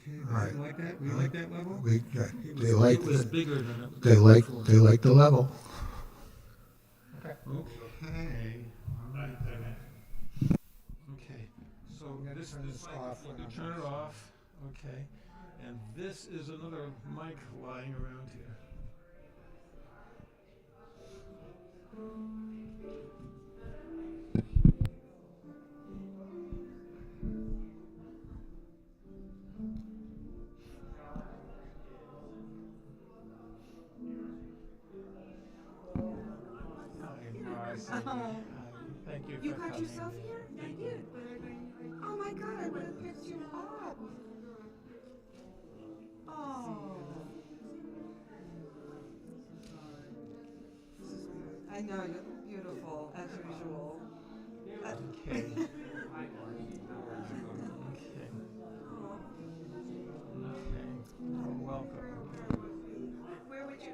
All right. You like that? We like that level? They like It was bigger than it was before. they like the level. Okay. All right then. Okay. So this is off. You turn it off. Okay. And this is another mic lying around here. Hi, Marcy. Oh, Thank you you for got coming. yourself here? I did. Oh my God, I would have picked you up. Oh, I know you look beautiful as usual. Okay. Okay. Oh, Okay. Well, welcome. where would you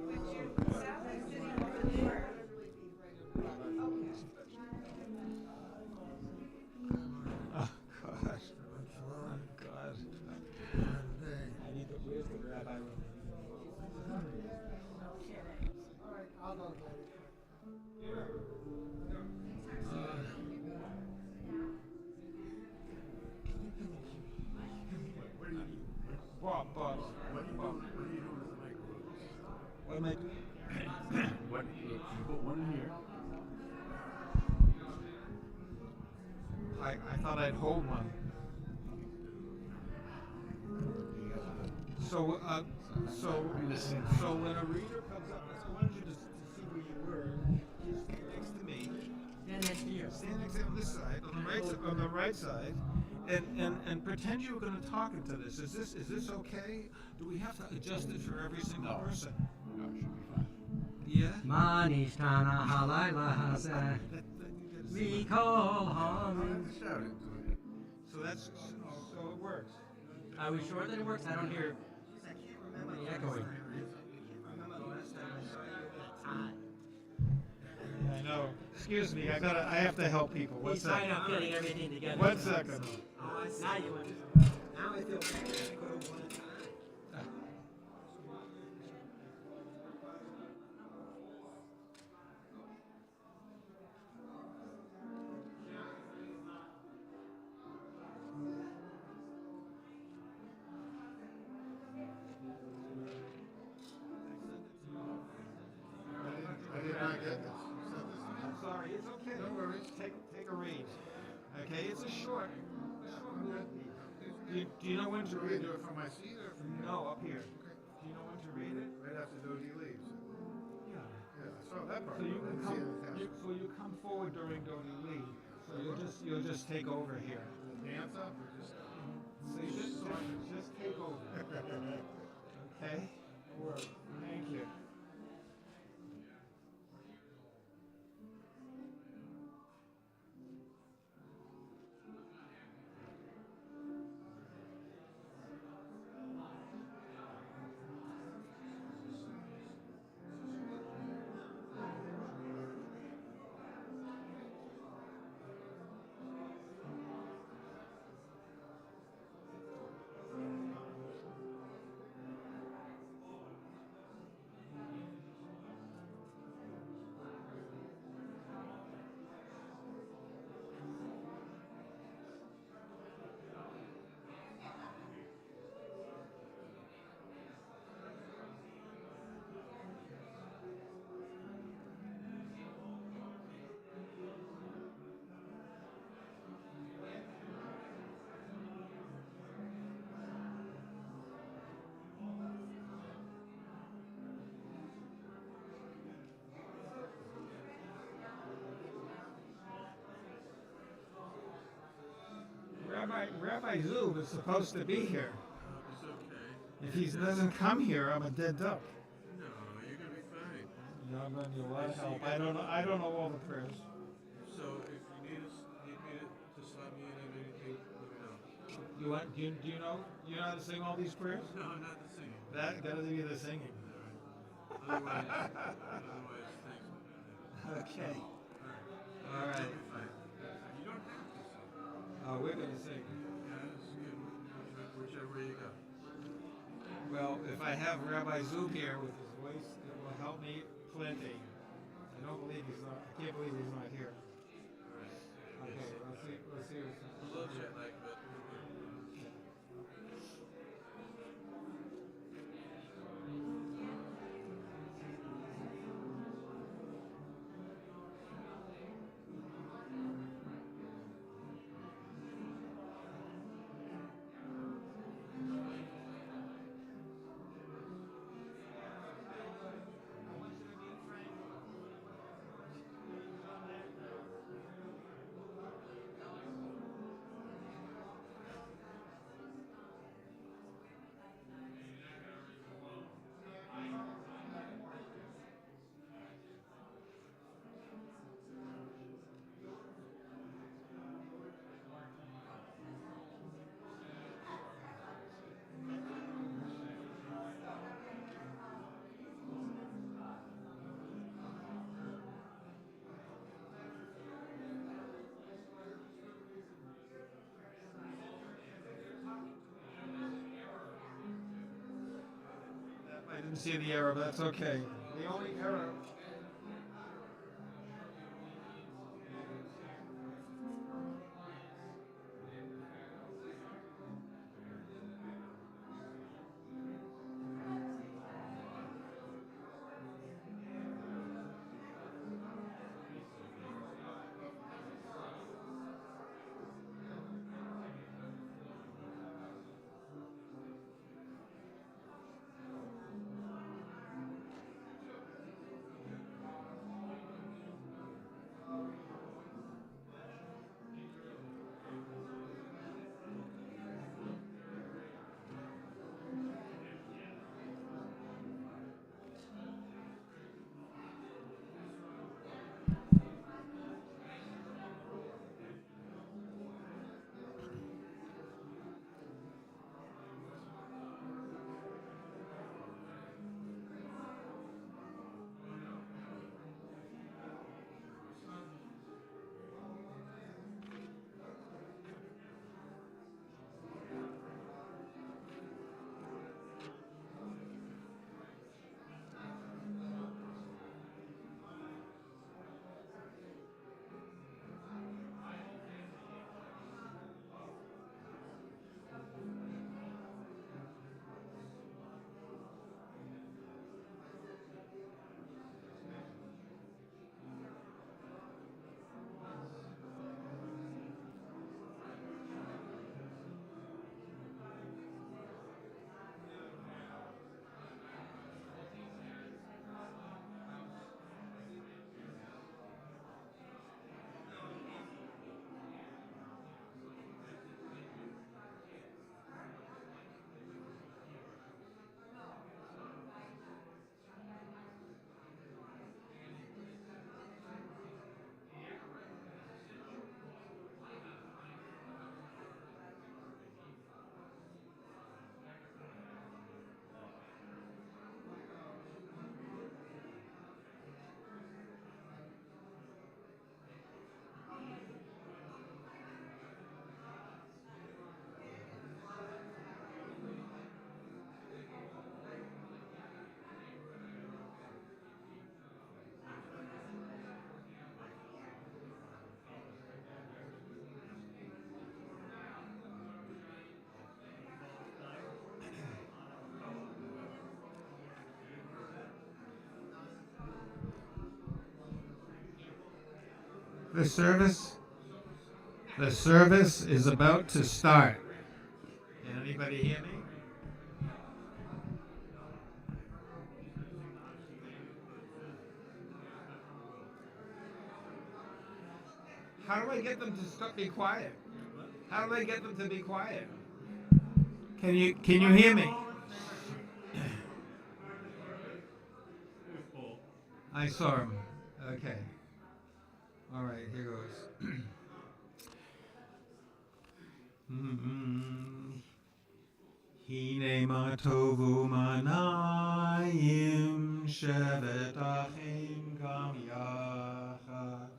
South City over there? Okay. Oh, God. Oh, God. I need the, where's the rabbi room? Bob. What do you do with the microphone? What am I doing? What you put one in here. I thought I'd hold one. So, so when a reader comes up, I wanted you to see where you were. Just next to me. Stand next to you. Stand next to on this side, on the right side, and pretend you were going to talk into this. Is this okay? Do we have to adjust it for every single person? No, it should be fine. Yeah. Manishtana halayla hasa See? mikol hamin. Shout it. So that's so it works. Are we sure that it works? I don't hear any echoing. Yeah, I know. Excuse me. I have to help people. One He's trying second. out getting everything together. 1 second. Now you understand. Now I feel better. I did not get this. You sent this to me? I'm sorry. It's okay. No worries. Take a read. Okay. It's a short. Do you know when to Should read we do it? it from my seat or from here? No, up here. Okay. Do you know when to read it? Right after Dodie leaves. Yeah. Yeah, I saw that part. So you I can didn't come. see anything else. So you come forward during Dodie Lee. So you'll just take over here. Hands up or just... So you just take over. Okay. Thank you. Rabbi Zub is supposed to be here. It's okay. If he doesn't come here, I'm a dead duck. No, you're going to be fine. No, I'm gonna need a lot of help. I don't know all the prayers. So if you need me to slap me in anything, let me know. You want? Do you know? You know how to sing all these prayers? No, not the singing. That doesn't be the singing. Otherwise, thanks. Okay. All You'll right. be fine. You don't have to sing. Oh, we're gonna sing. Yeah, it's good. Whichever way you go. Well, if I have Rabbi Zook here with his voice, it will help me plenty. I don't believe he's not. I can't believe he's not here. Okay, let's see. Let's see. A little jet lag, but I didn't see the error, but that's okay. The only error. The service is about to start. Can anybody hear me? How do I get them to stop? Be quiet. How do I get them to be quiet? Can you hear me? I saw him. Okay. All right, here goes. Hine matovu manayim shevet achim gam yachad.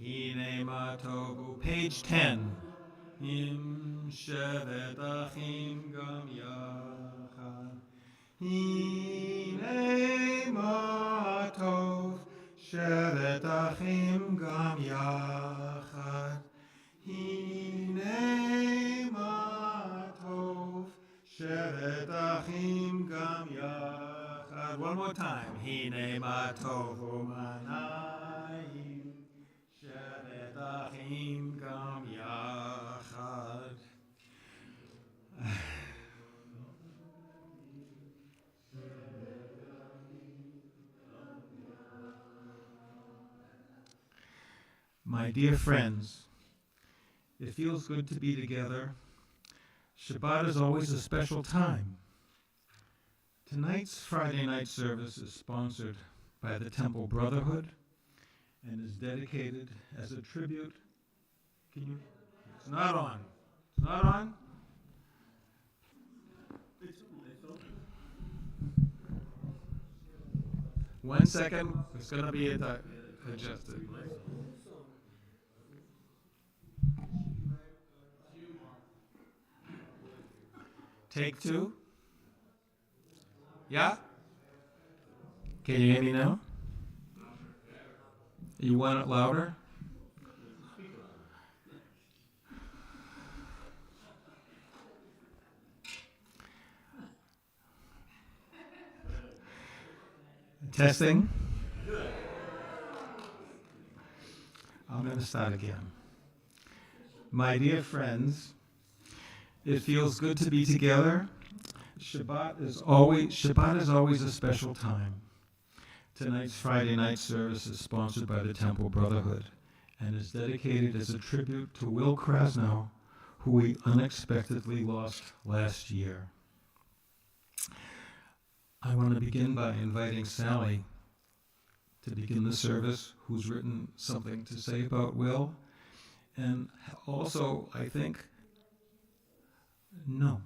Hine matovu, page 10. Im shevet achim gam yachad. Hine ma tov, sheret achim gam yachad. Hine ma tov, sheret achim gam yachad. One more time. Hine ma tov u'manayim, sheret achim gam yachad. My dear friends, it feels good to be together. Shabbat is always a special time. Tonight's Friday night service is sponsored by the Temple Brotherhood and is dedicated as a tribute. It's not on. It's not on? One second. It's going to be adjusted. Take two. Yeah? Can you hear me now? You want it louder? Testing. I'm going to start again. My dear friends, it feels good to be together. Shabbat is always a special time. Tonight's Friday night service is sponsored by the Temple Brotherhood and is dedicated as a tribute to Will Krasnow, who we unexpectedly lost last year. I want to begin by inviting Sally to begin the service, who's written something to say about Will. And also, I think, no.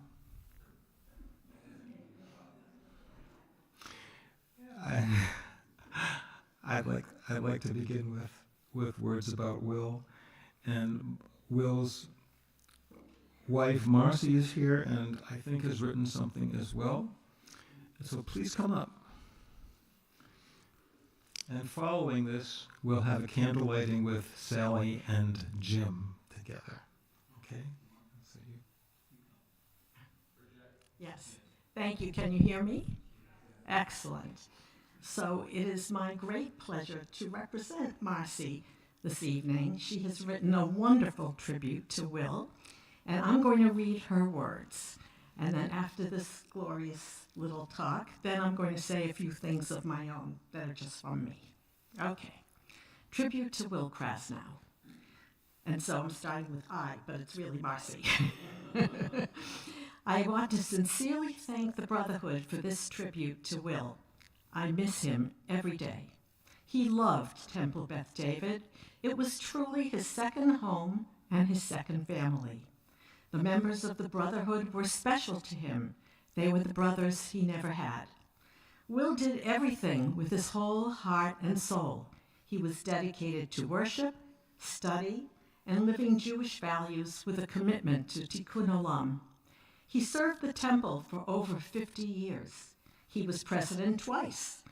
I'd like to begin with words about Will. And Will's wife, Marcy, is here and I think has written something as well. So please come up. And following this, we'll have a candle lighting with Sally and Jim together. Okay? So Yes. Thank you. Can you hear me? Excellent. So it is my great pleasure to represent Marcy this evening. She has written a wonderful tribute to Will, and I'm going to read her words. And then after this glorious little talk, then I'm going to say a few things of my own that are just from me. Okay. Tribute to Will Krasnow. And so I'm starting with I, but it's really Marcy. I want to sincerely thank the Brotherhood for this tribute to Will. I miss him every day. He loved Temple Beth David. It was truly his second home and his second family. The members of the Brotherhood were special to him. They were the brothers he never had. Will did everything with his whole heart and soul. He was dedicated to worship, study, and living Jewish values with a commitment to Tikkun Olam. He served the temple for over 50 years. He was president twice,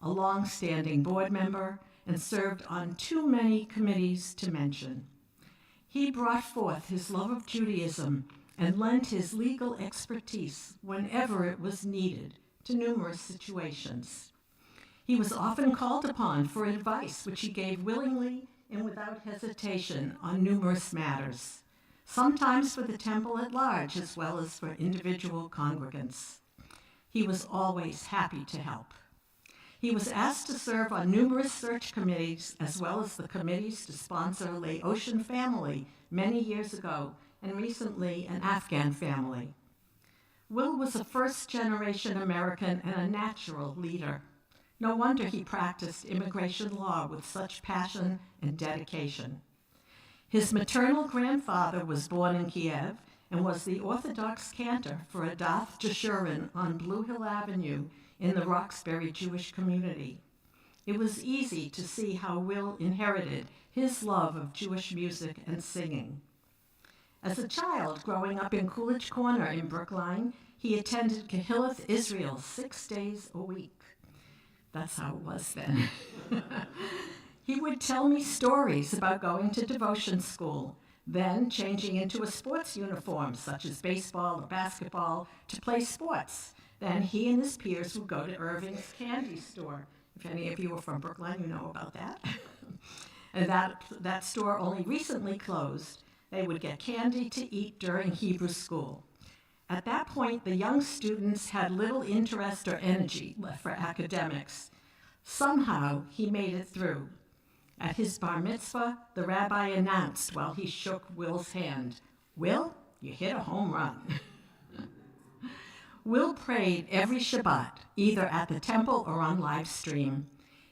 a long-standing board member, and served on too many committees to mention. He brought forth his love of Judaism and lent his legal expertise whenever it was needed to numerous situations. He was often called upon for advice, which he gave willingly and without hesitation on numerous matters, sometimes for the temple at large as well as for individual congregants. He was always happy to help. He was asked to serve on numerous search committees as well as the committees to sponsor a Laotian family many years ago and recently an Afghan family. Will was a first-generation American and a natural leader. No wonder he practiced immigration law with such passion and dedication. His maternal grandfather was born in Kiev and was the Orthodox cantor for Adath Jeshurun on Blue Hill Avenue in the Roxbury Jewish community. It was easy to see how Will inherited his love of Jewish music and singing. As a child growing up in Coolidge Corner in Brookline, he attended Kehilloth Israel 6 days a week. That's how it was then. He would tell me stories about going to devotion school, then changing into a sports uniform, such as baseball or basketball, to play sports. Then he and his peers would go to Irving's candy store. If any of you are from Brookline, you know about that. And that store only recently closed. They would get candy to eat during Hebrew school. At that point, the young students had little interest or energy left for academics. Somehow, he made it through. At his bar mitzvah, the rabbi announced while he shook Will's hand, "Will, you hit a home run." Will prayed every Shabbat, either at the temple or on live stream.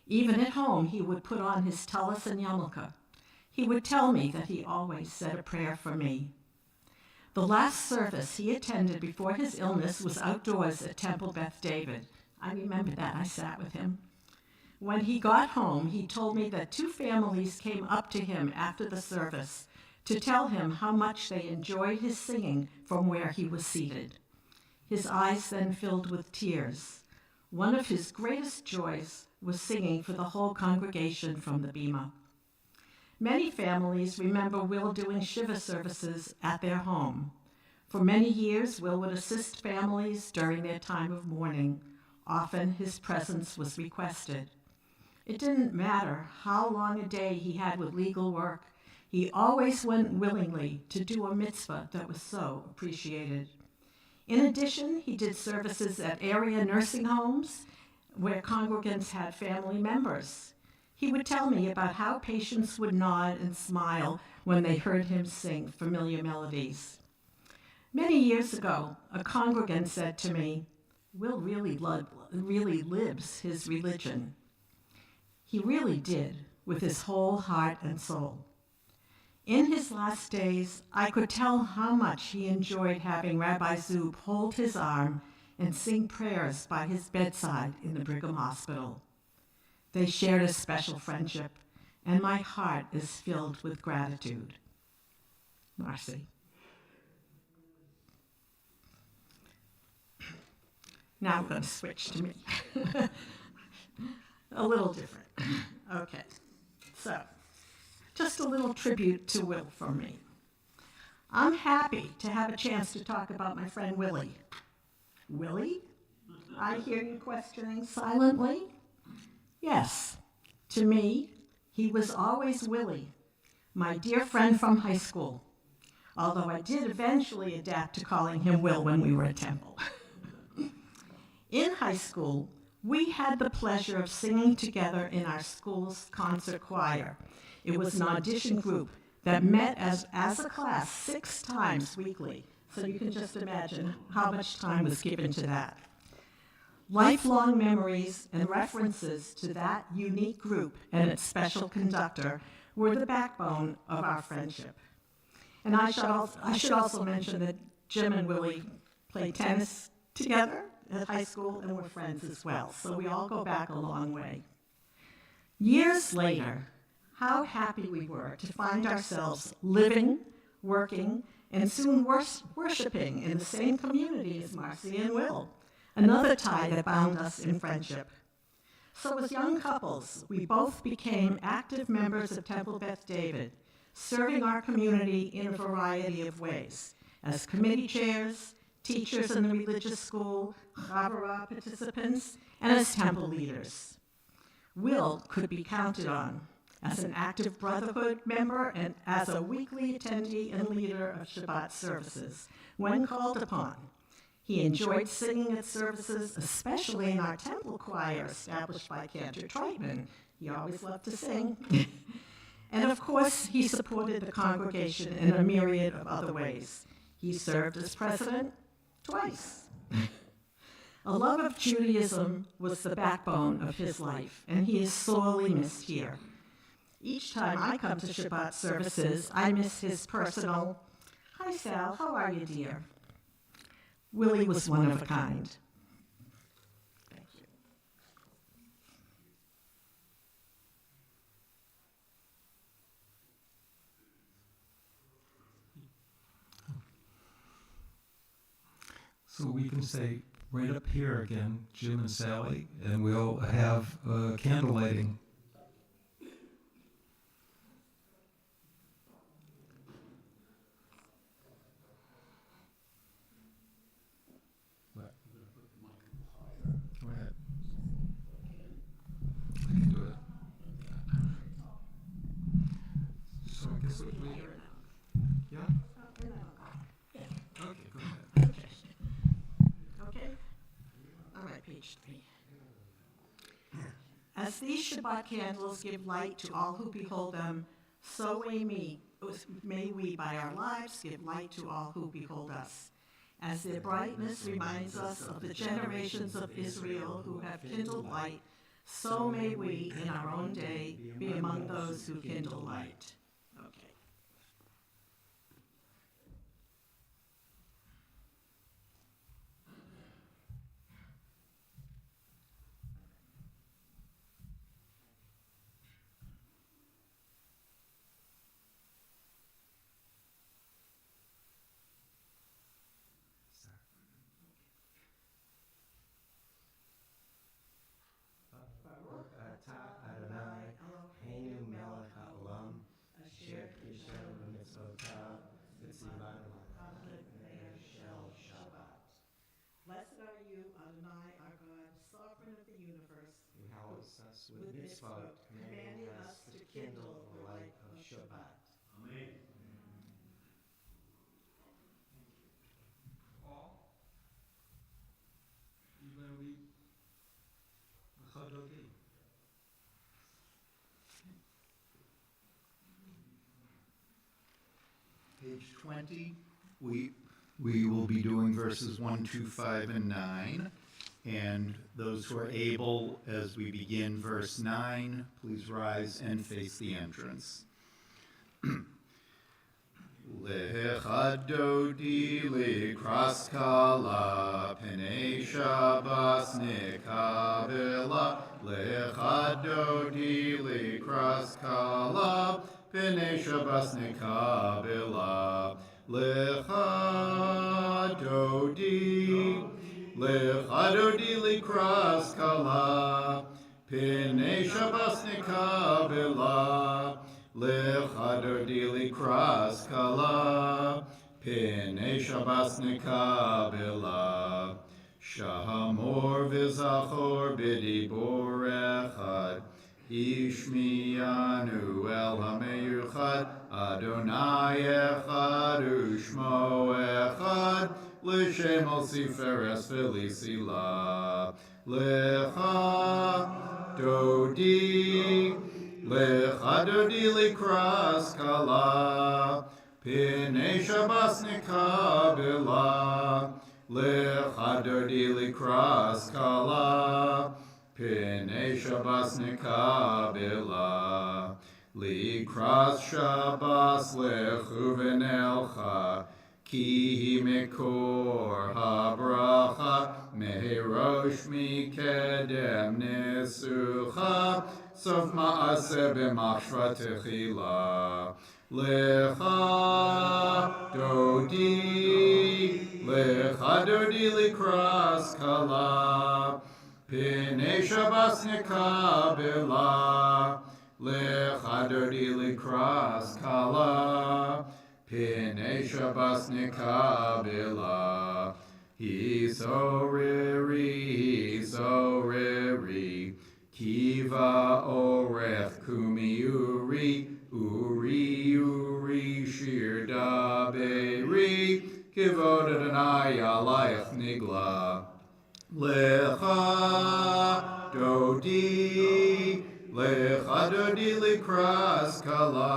Even at home, he would put on his tallis and yarmulke. He would tell me that he always said a prayer for me. The last service he attended before his illness was outdoors at Temple Beth David. I remember that. I sat with him. When he got home, he told me that 2 families came up to him after the service to tell him how much they enjoyed his singing from where he was seated. His eyes then filled with tears. One of his greatest joys was singing for the whole congregation from the bima. Many families remember Will doing Shiva services at their home. For many years, Will would assist families during their time of mourning. Often his presence was requested. It didn't matter how long a day he had with legal work. He always went willingly to do a mitzvah that was so appreciated. In addition, he did services at area nursing homes where congregants had family members. He would tell me about how patients would nod and smile when they heard him sing familiar melodies. Many years ago, a congregant said to me, "Will really lives his religion." He really did, with his whole heart and soul. In his last days, I could tell how much he enjoyed having Rabbi Zub hold his arm and sing prayers by his bedside in the Brigham Hospital. They shared a special friendship, and my heart is filled with gratitude. Marcy. Now I'm going to switch to me. A little different. Okay, so just a little tribute to Will from me. I'm happy to have a chance to talk about my friend Willie. Willie? I hear you questioning silently. Yes, to me, he was always Willie, my dear friend from high school, although I did eventually adapt to calling him Will when we were at Temple. In high school, we had the pleasure of singing together in our school's concert choir. It was an audition group that met as a class 6 times weekly, so you can just imagine how much time was given to that. Lifelong memories and references to that unique group and its special conductor were the backbone of our friendship. And I should also mention that Jim and Willie played tennis together at high school and were friends as well, so we all go back a long way. Years later, how happy we were to find ourselves living, working, and soon worshiping in the same community as Marcy and Will, another tie that bound us in friendship. So as young couples, we both became active members of Temple Beth David, serving our community in a variety of ways, as committee chairs, teachers in the religious school, Chavurah participants, and as temple leaders. Will could be counted on as an active Brotherhood member and as a weekly attendee and leader of Shabbat services when called upon. He enjoyed singing at services, especially in our temple choir established by Cantor Treitman. He always loved to sing. And of course, he supported the congregation in a myriad of other ways. He served as president twice. A love of Judaism was the backbone of his life, and he is sorely missed here. Each time I come to Shabbat services, I miss his personal, "Hi, Sal, how are you, dear?" Willie was one of a kind. Thank you. So we can say right up here again, Jim and Sally, and we'll have candle lighting. What? Go ahead. I can do it. So I guess we yeah? Okay, go ahead. Okay. All right, page 3. As these Shabbat candles give light to all who behold them, so may we by our lives give light to all who behold us. As their brightness reminds us of the generations of Israel who have kindled light, so may we in our own day be among those who kindle light. Okay. Baruch atah Adonai, Eloheinu melech haolam, asher kishenu mitzvotav, v'tzivanu shel Shabbat. Blessed are you, Adonai, our God, sovereign of the universe, Who helps us with mitzvot, commanding us to kindle the light of Shabbat. Amen. Paul, you going to lead the Chadodi? Page 20, we will be doing verses 1, 2, 5, and 9. And those who are able, as we begin verse 9, please rise and face the entrance. Lechadodi likras kala, penei Shabbos nekabela. Lechadodi likras kala, penei Shabbos nekabela. Lechadodi likras kala, penei Shabbos nekabela. Lechadodi likras kala, penei Shabbos nekabela. Shamor v'zachor b'dibor echad, Ishmiyanu el hameyuchad, Adonai echad u'shmo echad, l'shem al siferes felisila. Lechadodi likras kala, penei Shabbos nekabela. Lechadodi likras kala, penei Shabbos nekabela. Likras Shabbos lechu v'nelcha, ki hi mekor habracha, mehirosh mikedem nesucha, sof ma'aseh b'machshva techila. Lechadodi likras kala, penei Shabbos nekabela. Lechadodi likras kala, penei Shabbos nekabela. Hisoreri, kiva orech kumi uri shir daberi, kivod Adonai alayach nigla. Lechadodi likras kala,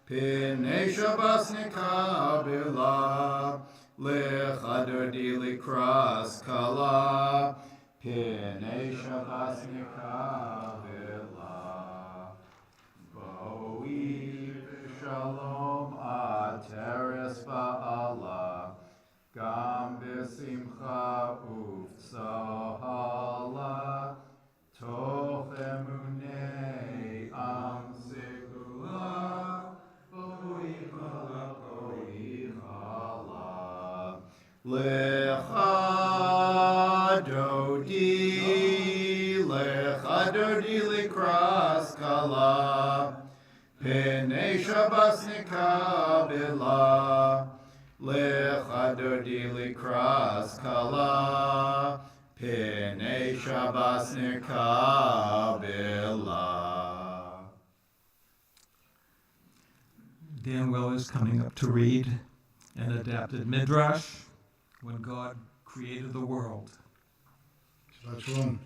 penei Shabbos nekabela. Lechadodi likras kala, penei Shabbos nekabela. Boi v'shalom ateres ba'ala, gam b'simcha ufsahala, toch emunei am segula, boi chala. Lecha dodi likras kala, Pene Shabbos nikabela, Lecha dodi likras kala, Pene Shabbos nikabela. Dan Will is coming up to read an adapted midrash when God created the world. Shabbat Shalom.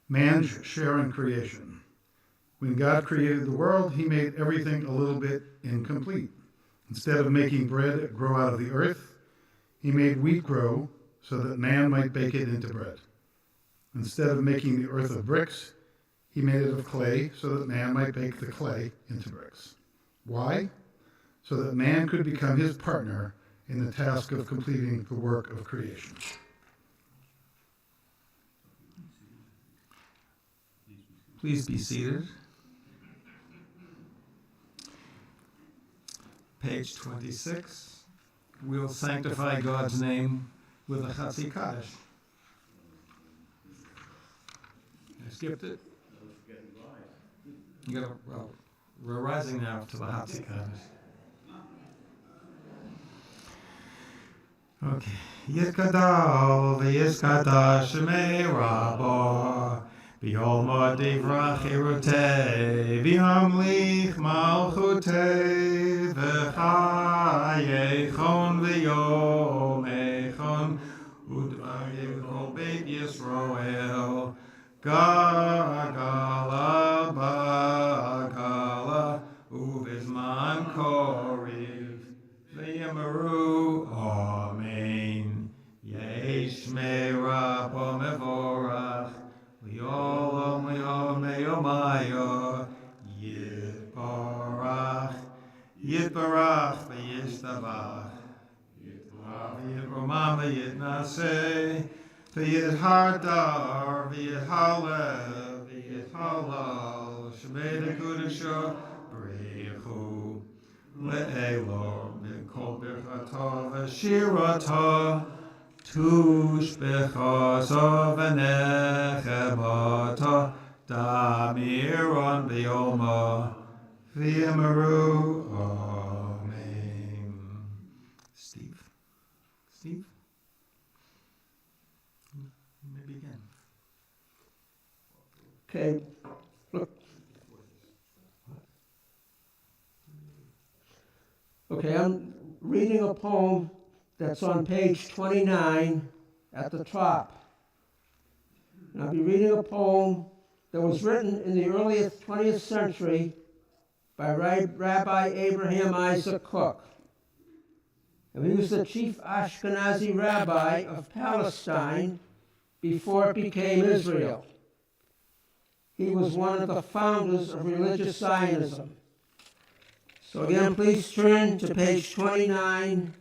Man's share in creation. When God created the world, he made everything a little bit incomplete. Instead of making bread grow out of the earth, he made wheat grow so that man might bake it into bread. Instead of making the earth of bricks, he made it of clay so that man might bake the clay into bricks. Why? So that man could become his partner in the task of completing the work of creation. Please be seated. Page 26. We'll sanctify God's name with a Chatzi Kaddish. I skipped it. You gotta, well, we're rising now to the Chatzi Kaddish. Okay. Yiskadal v'yiskadash shemei rabor B'yom divrach hirutei v'yamlich malchutei v'chayechon v'yomechon udvar yekol beit Yisroel gagala bagala uvizman koriv v'yamaru amen yesh me'rabo mevorach Yolom yom yomayo yitbarach yitbarach v'yishtabach yitbarach v'yitnaseh v'yithardar v'yithalev v'yithalal shemei dekudesha b'reichu le'elor b'kol birchata v'shirata Tushbechoso v'nechemata damiron b'yoma v'yamaru amen. Steve? You may begin. Okay, look. Okay, I'm reading a poem that's on page 29 at the top. And I'll be reading a poem that was written in the early 20th century by Rabbi Abraham Isaac Cook. And he was the chief Ashkenazi rabbi of Palestine before it became Israel. He was one of the founders of religious Zionism. So again, please turn to page 29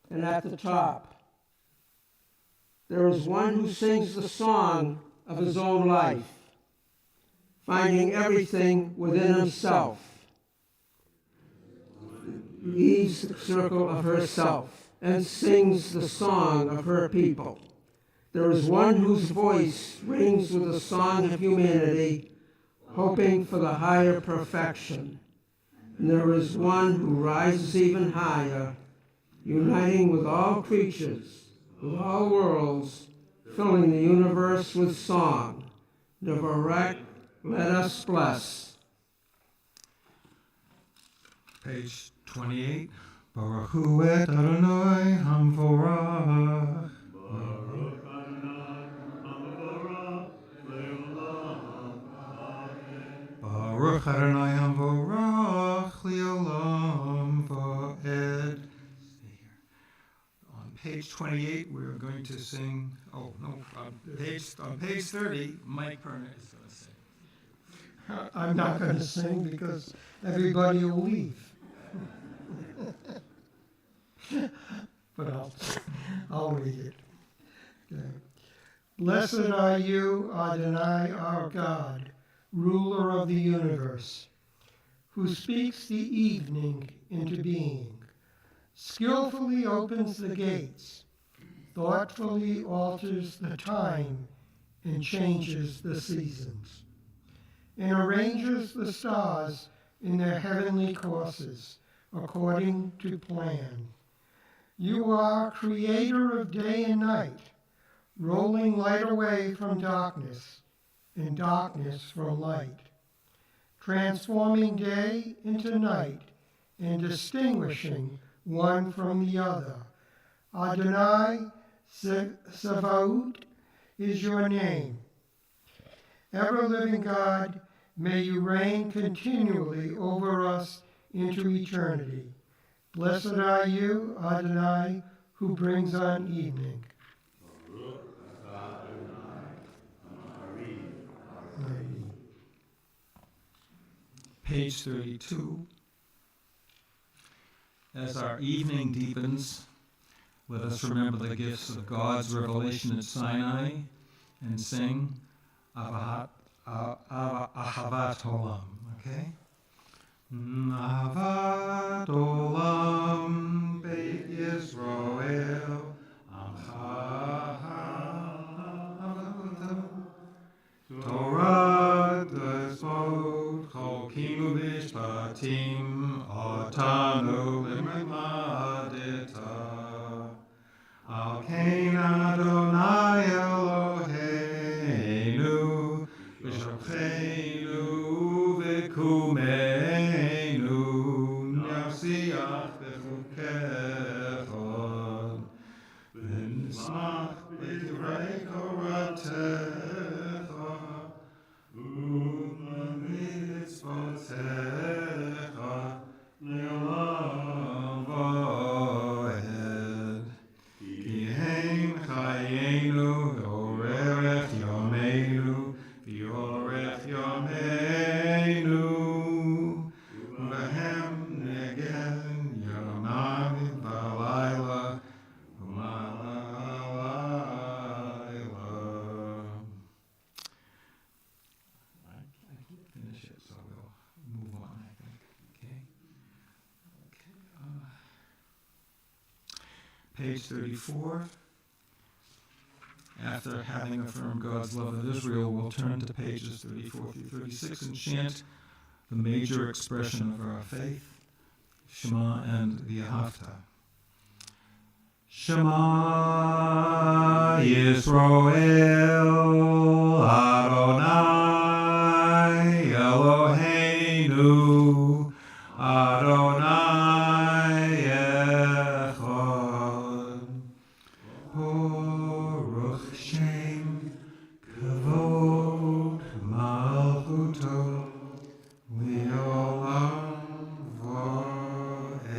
and at the top. There is one who sings the song of his own life, finding everything within himself. Leaves the circle of herself and sings the song of her people. There is one whose voice rings with the song of humanity, hoping for the higher perfection. And there is one who rises even higher, uniting with all creatures, with all worlds, filling the universe with song. Nevarek, let us bless. Page 28. Baruch hu et Adonai hamvorach. Baruch Adonai hamvorach leolam. Baruch Adonai hamvorach leolam va'ed. On page 28, we're going to sing. Oh no! On page 30, Mike Perner is going to sing. I'm not going to sing because everybody will leave. But I'll read it. Okay. Blessed are you, Adonai, our God, ruler of the universe, who speaks the evening into being, skillfully opens the gates, thoughtfully alters the time and changes the seasons, and arranges the stars in their heavenly courses according to plan. You are creator of day and night, rolling light away from darkness and darkness from light, transforming day into night and distinguishing one from the other. Adonai Sevaot is your name. Ever-living God, may you reign continually over us into eternity. Blessed are you, Adonai, who brings on evening. Page 32. As our evening deepens, let us remember the gifts of God's revelation at Sinai and sing Ahavat Olam, okay? Ahavat Olam, Beit Yisrael, Amcha Ha'avatam, Torah Desmod, Cholkimu Bishpatim, Otanu Limrimadita, Al Kain Adonai Eloheinu, V'shokheinu v'kumeinu, Nasiach b'chukechon, V'nismach b'divrei Toratecha, U'b'mitzvotecha, Le'olam v'oed. Ki hein chayenu, v'orech yomeinu, v'orech yomeinu, u'behem negen yomam v'alayla, u'malayla. I can't finish it, so we'll move on, I think. Okay. Page 34. After having affirmed God's love of Israel, we'll turn to pages 34 through 36 and chant the major expression of our faith, Shema and V'ahavta. Shema Yisrael Adonai Eloheinu Adonai Echad. Baruch Shem Kavod Malchuto Le'olam V'oed.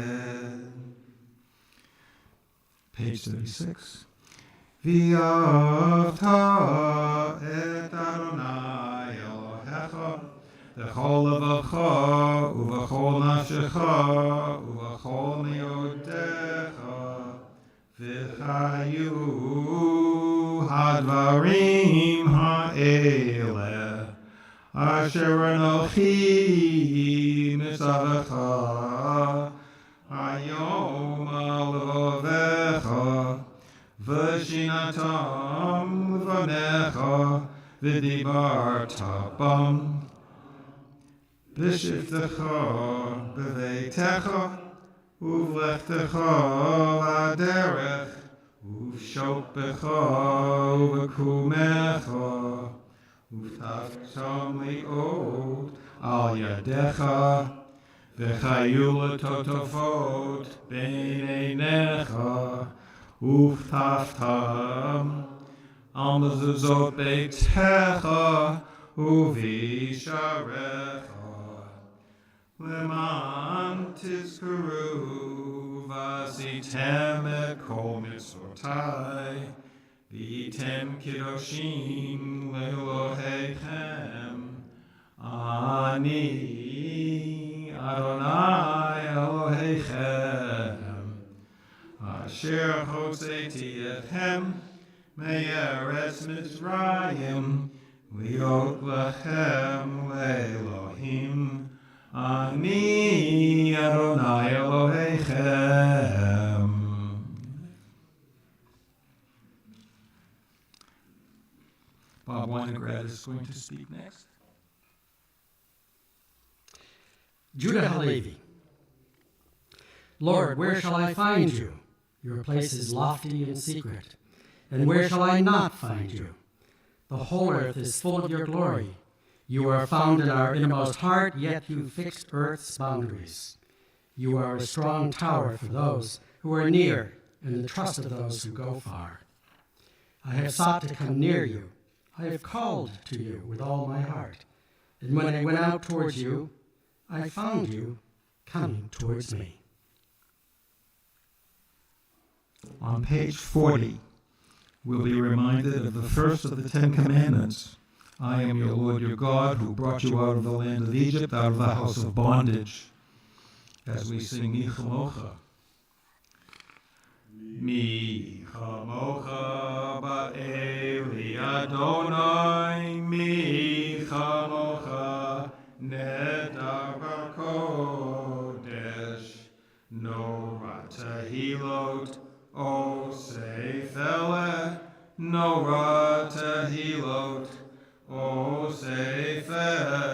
Page 36. V'ahavta et Adonai Elohecha v'chol levacha uv'chol nafshecha uv'chol me'odecha v'chayu hadvarim ha'eleh asher anochi mitzavecha hayom al levavecha v'shinatam levanecha v'dibarta bam v'shivtecha b'veitecha uv'lechtecha v'aderech uv'shoppecha uv'kumecha uv'taftam li'od al yadecha v'chayu l'totofot bein einecha uv'taftam al mezuzot beitecha uv'isharecha Leman tizkaru v'asitem et kol mitzvotai v'yitem kidoshin le'elohechem ani Adonai Elohechem asher hotzeti etchem me'eretz Mitzrayim liot lachem le'elohim Ani Adonai Elohechem. Bob Weinegard is going to speak next. Judah Halevi. Lord, where shall I find you? Your place is lofty and secret. And where shall I not find you? The whole earth is full of your glory. You are found in our innermost heart, yet you fixed earth's boundaries. You are a strong tower for those who are near, and the trust of those who go far. I have sought to come near you. I have called to you with all my heart. And when I went out towards you, I found you coming towards me. On page 40, we'll be reminded of the first of the 10 Commandments. I am your Lord your God, who brought you out of the land of Egypt, out of the house of bondage. As we sing Mi Chamocha. Mi Chamocha ba'eli Adonai, Mi Chamocha nedar b'kodesh, Nora tehilot o seifele, Nora tehilot o seifele,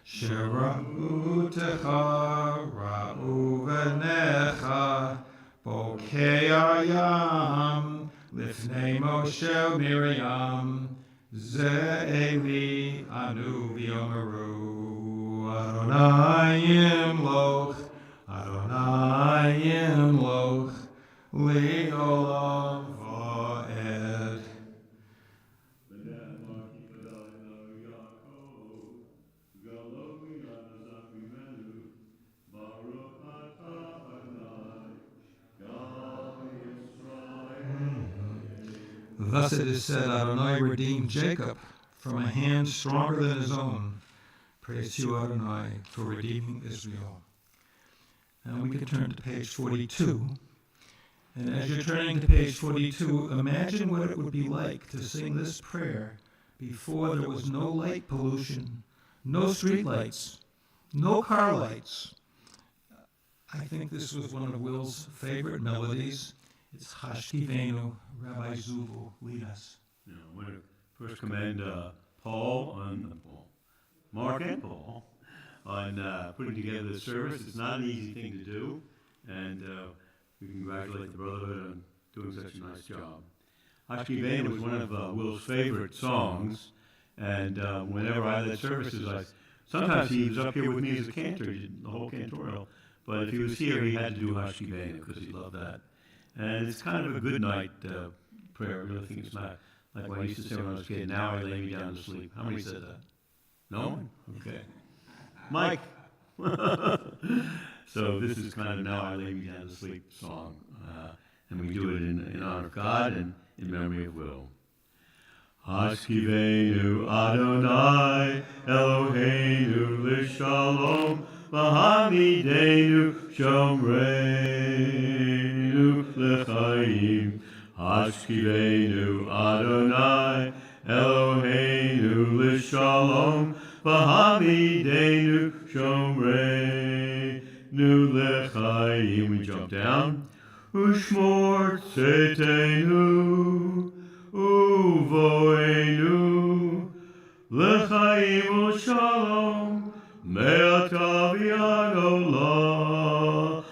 Shera'u techa ra'u v'necha, Bokei ayam lifnei Moshe Miriam, Ze'eli anu v'yomeru, Adonai yimloch, Adonai yimloch, li'olam va'ed. Thus it is said, Adonai redeemed Jacob from a hand stronger than his own. Praise you, Adonai, for redeeming Israel. Now we can turn to page 42. And as you're turning to page 42, imagine what it would be like to sing this prayer before there was no light pollution, no street lights, no car lights. I think this was one of Will's favorite melodies. It's Hashkivenu, Rabbi Zubul, lead us. I want to first commend Mark and Paul, on putting together the service. It's not an easy thing to do, and we congratulate the Brotherhood on doing such a nice job. Hashkivenu was one of Will's favorite songs, and whenever I led services, sometimes he was up here with me as a cantor, he did the whole cantorial, but if he was here, he had to do Hashkivenu because he loved that. And it's kind of a good night prayer. I really think it's not like what I used to say when I was a kid, now I lay me down to sleep. How many said that? No one? Okay. Mike. So this is kind of Now I Lay Me Down to Sleep song. And we do it in honor of God and in memory of Will. Hashkivenu Adonai Eloheinu Lishalom V'hamidenu Shomreinu L'chaim. Hashkivenu Adonai Eloheinu Lishalom V'hamidenu Shomreinu L'chaim. We jump down. Ushmor Tzeteinu Uvoenu L'chaim U'shalom Me'ata v'ad olam.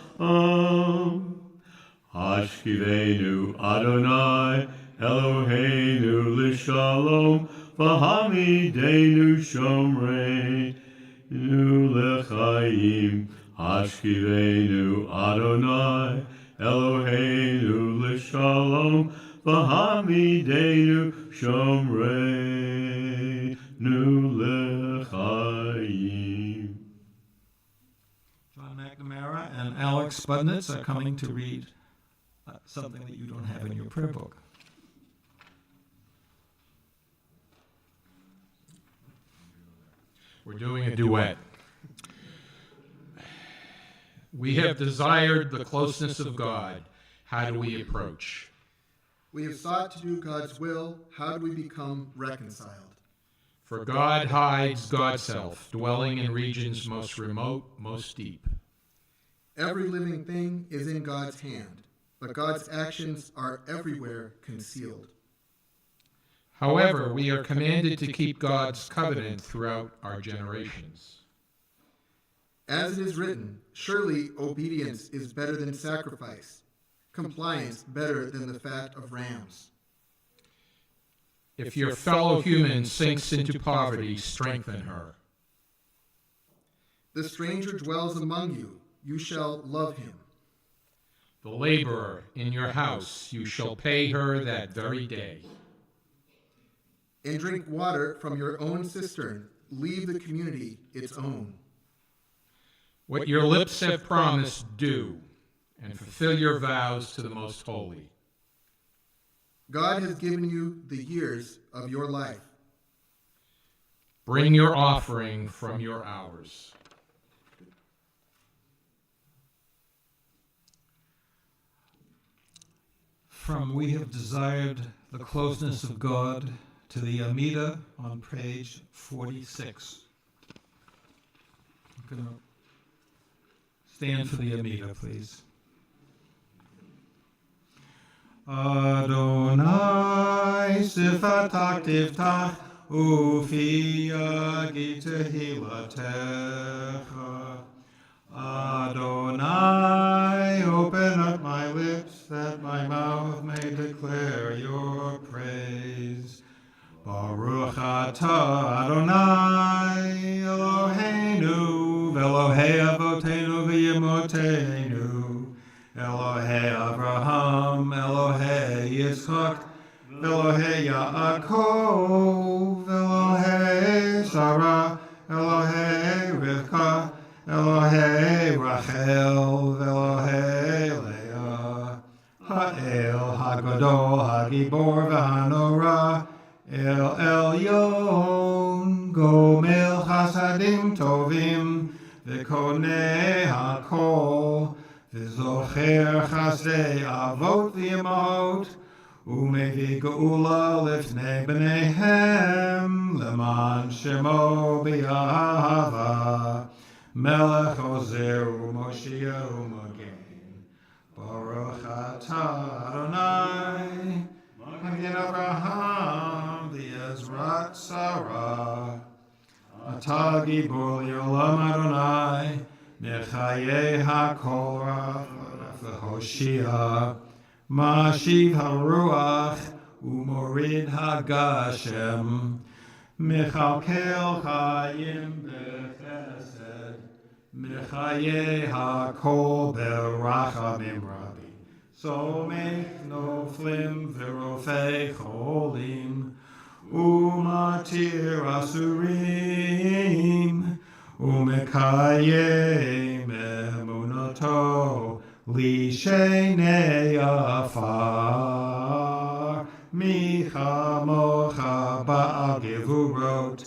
Hashkivenu Adonai Eloheinu L'shalom V'hamidenu Shomreinu L'chaim. Hashkivenu Adonai Eloheinu L'shalom V'hamidenu Shomreinu L'chaim. John McNamara and Alex Spudnitz are coming to read something that you don't have in your prayer book. We're doing a duet. We have desired the closeness of God. How do we approach? We have sought to do God's will. How do we become reconciled? For God hides God's self, dwelling in regions most remote, most deep. Every living thing is in God's hand, but God's actions are everywhere concealed. However, we are commanded to keep God's covenant throughout our generations. As it is written, surely obedience is better than sacrifice, compliance better than the fat of rams. If your fellow human sinks into poverty, strengthen her. The stranger dwells among you, you shall love him. The laborer in your house, you shall pay her that very day. And drink water from your own cistern, leave the community its own. What your lips have promised, do, and fulfill your vows to the Most Holy. God has given you the years of your life. Bring your offering from your hours. From We Have Desired the Closeness of God to the Amida on page 46. I'm going to stand for the Amida, please. Adonai sifatak tiftach ufi yagi tehilatecha. Adonai, open up my lips that my mouth may declare your praise. Baruch atah Adonai Eloheinu v'Elohei avotenu v'yimotenu Elohei Abraham Elohei Yitzchak Elohei Yaakov Elohei Sarah Elohei Rivka Elohei Rachel Elohei Leah Ha'el Hagadol Hagibor v'Hanora El Elyon Gomel Chasadim Tovim V'Konei HaKol V'Zocher Chasdei Avot V'Yemot Umevi Geula Lifnei B'neihem Leman Shemo B'Yahava Melech Ozer U'Moshiach U'Magen Baruch atah Adonai Magen Avraham V'Ezrat Sarah Atah Gibor Yolam Adonai Mechayei HaKol Raf V'Hoshia Mashiv HaRuach U'Morid HaGashem Mechalkel Chayim B'Chesed Mechayei HaKol B'Rachamim Rabbi Somech Noflim V'Rofei Cholim Umatir Asurim Umekayem Emunato Lishenei Afar Micha Mocha Ba'al Gevurot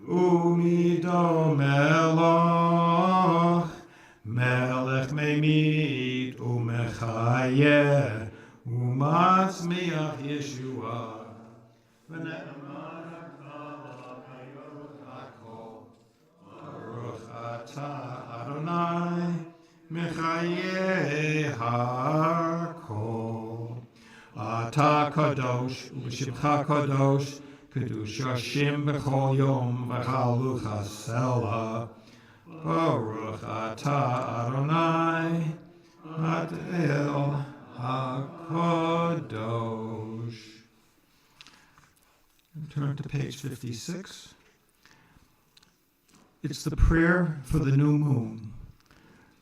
Umido Meloch Melech Memid Umechayeh Umatzmiach Yeshua V'ne'eman HaKol Baruch atah Adonai Mechayeh HaKol Atah Kadosh U'Shimcha Kadosh Kedush Hashim B'chol Yom V'chaluch HaSela Baruch atah Adonai Adel HaKadosh. Turn to page 56. It's the prayer for the new moon.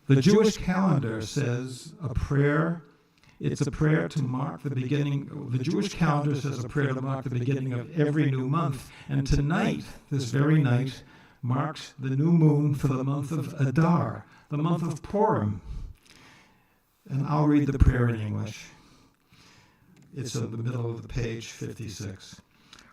The Jewish calendar says a prayer. It's a prayer to mark the beginning. The Jewish calendar says a prayer to mark the beginning of every new month. And tonight, this very night, marks the new moon for the month of Adar, the month of Purim. And I'll read the prayer in English. It's in the middle of the page 56.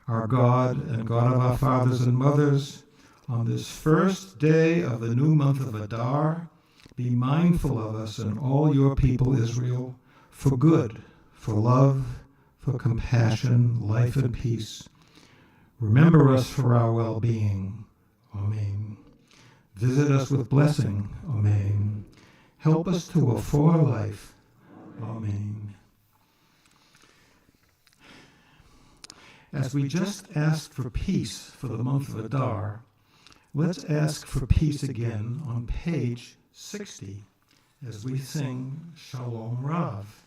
Our God and God of our fathers and mothers, on this first day of the new month of Adar, be mindful of us and all your people Israel, for good, for love, for compassion, life and peace. Remember us for our well-being. Amen. Visit us with blessing. Amen. Help us to a fuller life. Amen. As we just asked for peace for the month of Adar, let's ask for peace again on page 60 as we sing Shalom Rav.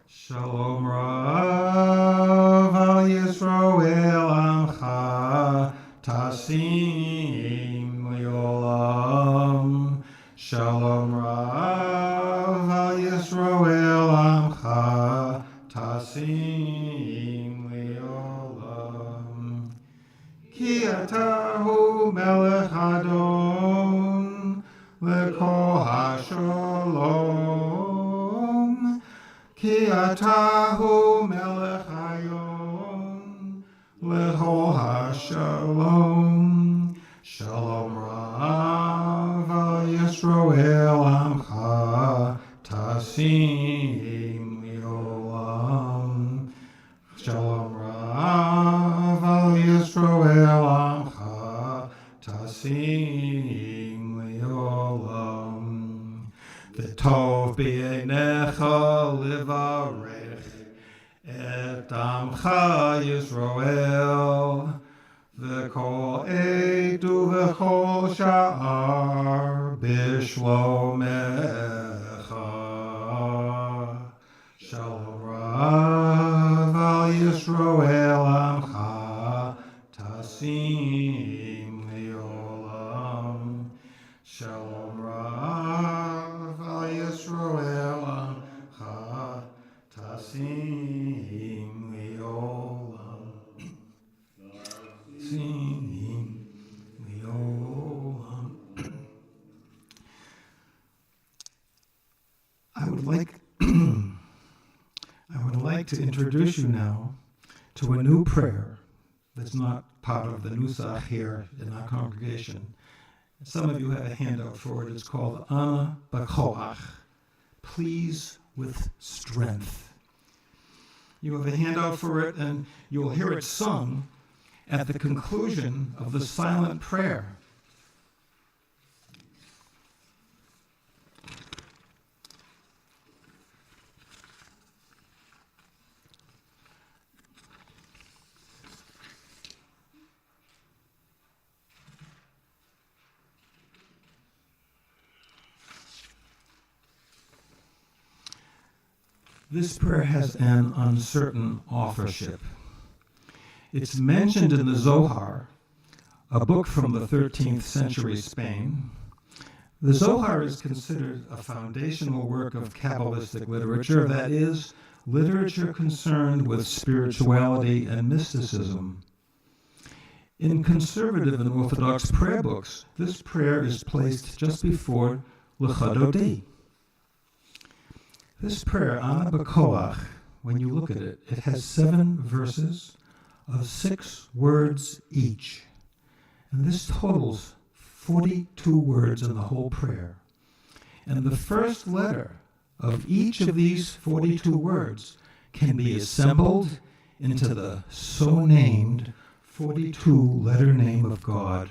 Shalom Rav al Yisroel Amcha Tasim Leolam. Shalom Rav al Yisroel Amcha Tasim Leolam. Ki atahu melech Adon lekol hashalom. Ki atahu melech hayom lechol hashalom. Shalom Rav al Yisroel Amcha Tasim Leolam. Shalom Rav al Yisroel Amcha Tasim Leolam. V'tov b'einecha livarech et amcha Yisroel v'kol edu v'kol sha'ar b'shlomecha. Shalom Rav al Yisroel Amcha Tasim Leolam. Shalom Rav al Yisroel Amcha Tasim Leolam. Tasim Leolam. I would like to introduce you now to a new prayer that's not part of the Nusach here in our congregation. Some of you have a handout for it. It's called Ana B'Koach, please with strength. You have a handout for it, and you'll hear it sung at the conclusion of the silent prayer. This prayer has an uncertain authorship. It's mentioned in the Zohar, a book from the 13th century Spain. The Zohar is considered a foundational work of Kabbalistic literature, that is, literature concerned with spirituality and mysticism. In conservative and Orthodox prayer books, this prayer is placed just before L'Chadodi. This prayer, Ana B'Koach, when you look at it, it has 7 verses of 6 words each. And this totals 42 words in the whole prayer. And the first letter of each of these 42 words can be assembled into the so-named 42-letter name of God.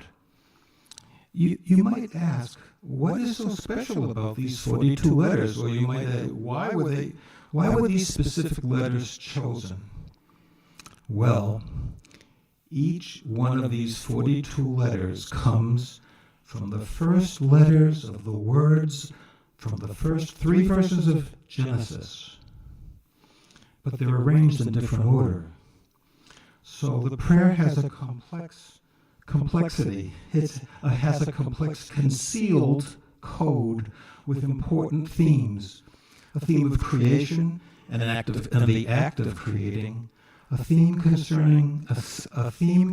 You might ask, what is so special about these 42 letters? Or you might ask, why were these specific letters chosen? Well, each one of these 42 letters comes from the first letters of the words from the first 3 verses of Genesis. But they're arranged in different order. So the prayer has a complexity. It has a complex concealed code with important themes. A theme of creation and the act of creating. A theme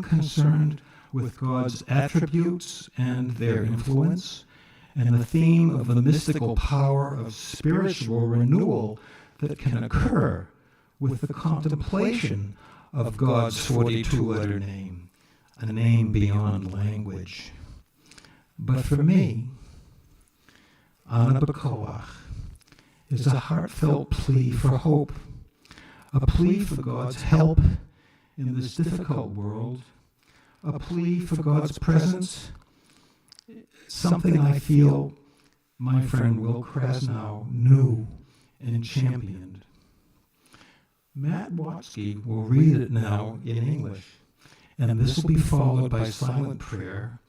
concerned with God's attributes and their influence. And the theme of the mystical power of spiritual renewal that can occur with the contemplation of God's 42-letter name, a name beyond language. But for me, Ana B'Koach is a heartfelt plea for hope, a plea for God's help in this difficult world, a plea for God's presence, something I feel my friend Will Krasnow knew and championed. Matt Watsky will read it now in English, and this will be followed by silent prayer,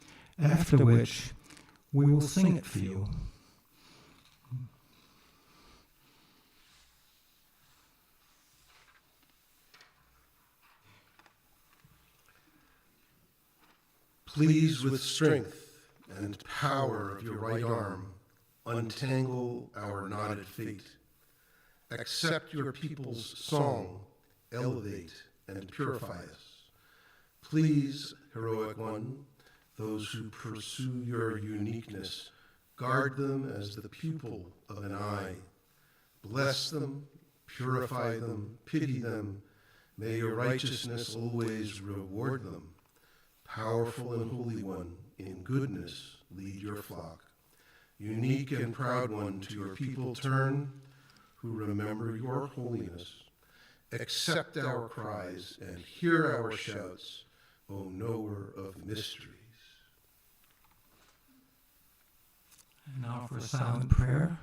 after which we will sing it for you. Please, with strength and power of your right arm, untangle our knotted fate. Accept your people's song, elevate and purify us. Please, heroic one, those who pursue your uniqueness, guard them as the pupil of an eye. Bless them, purify them, pity them. May your righteousness always reward them. Powerful and Holy One, in goodness lead your flock. Unique and proud one, to your people turn, who remember your holiness. Accept our cries and hear our shouts, O knower of mysteries. And now for a silent prayer.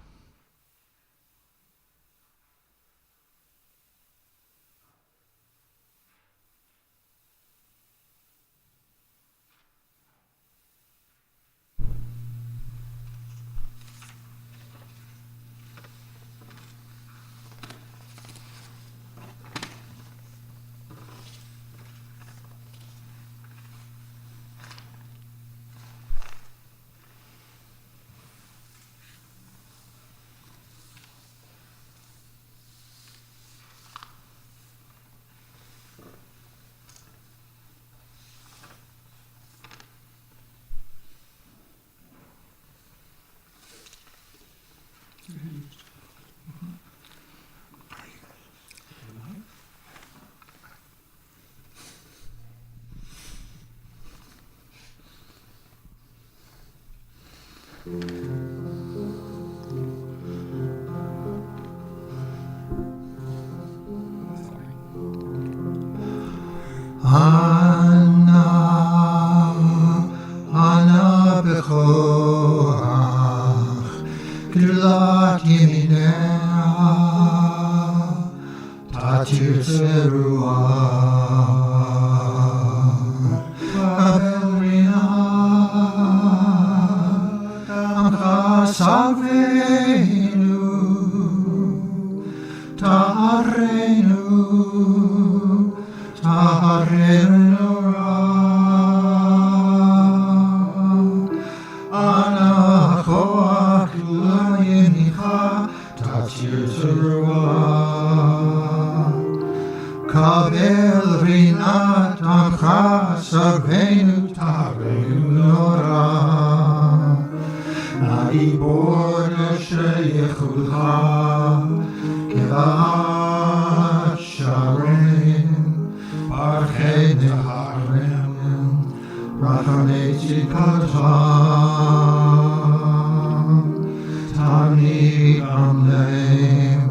Ana bechoach, gdulat yeminea, tatir teruah, kabel rinat, amcha salvenu, ta'arenu, Kabel rinat amcha sarvenu tarenu nora Na'ibor sheyechulcha kevat sharem Parchei neharem rachamei tzidkatcha Tani amleim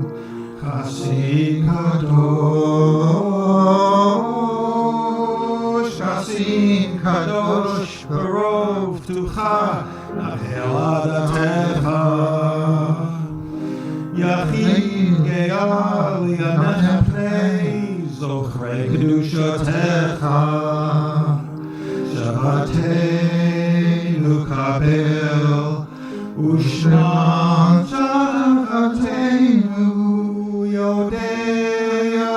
Chasi kadosh barov tucha nachel adatecha yachid ge'al yanepnei zochrei kedushatecha Shabbateinu kabel ushman tzadakateinu Yodea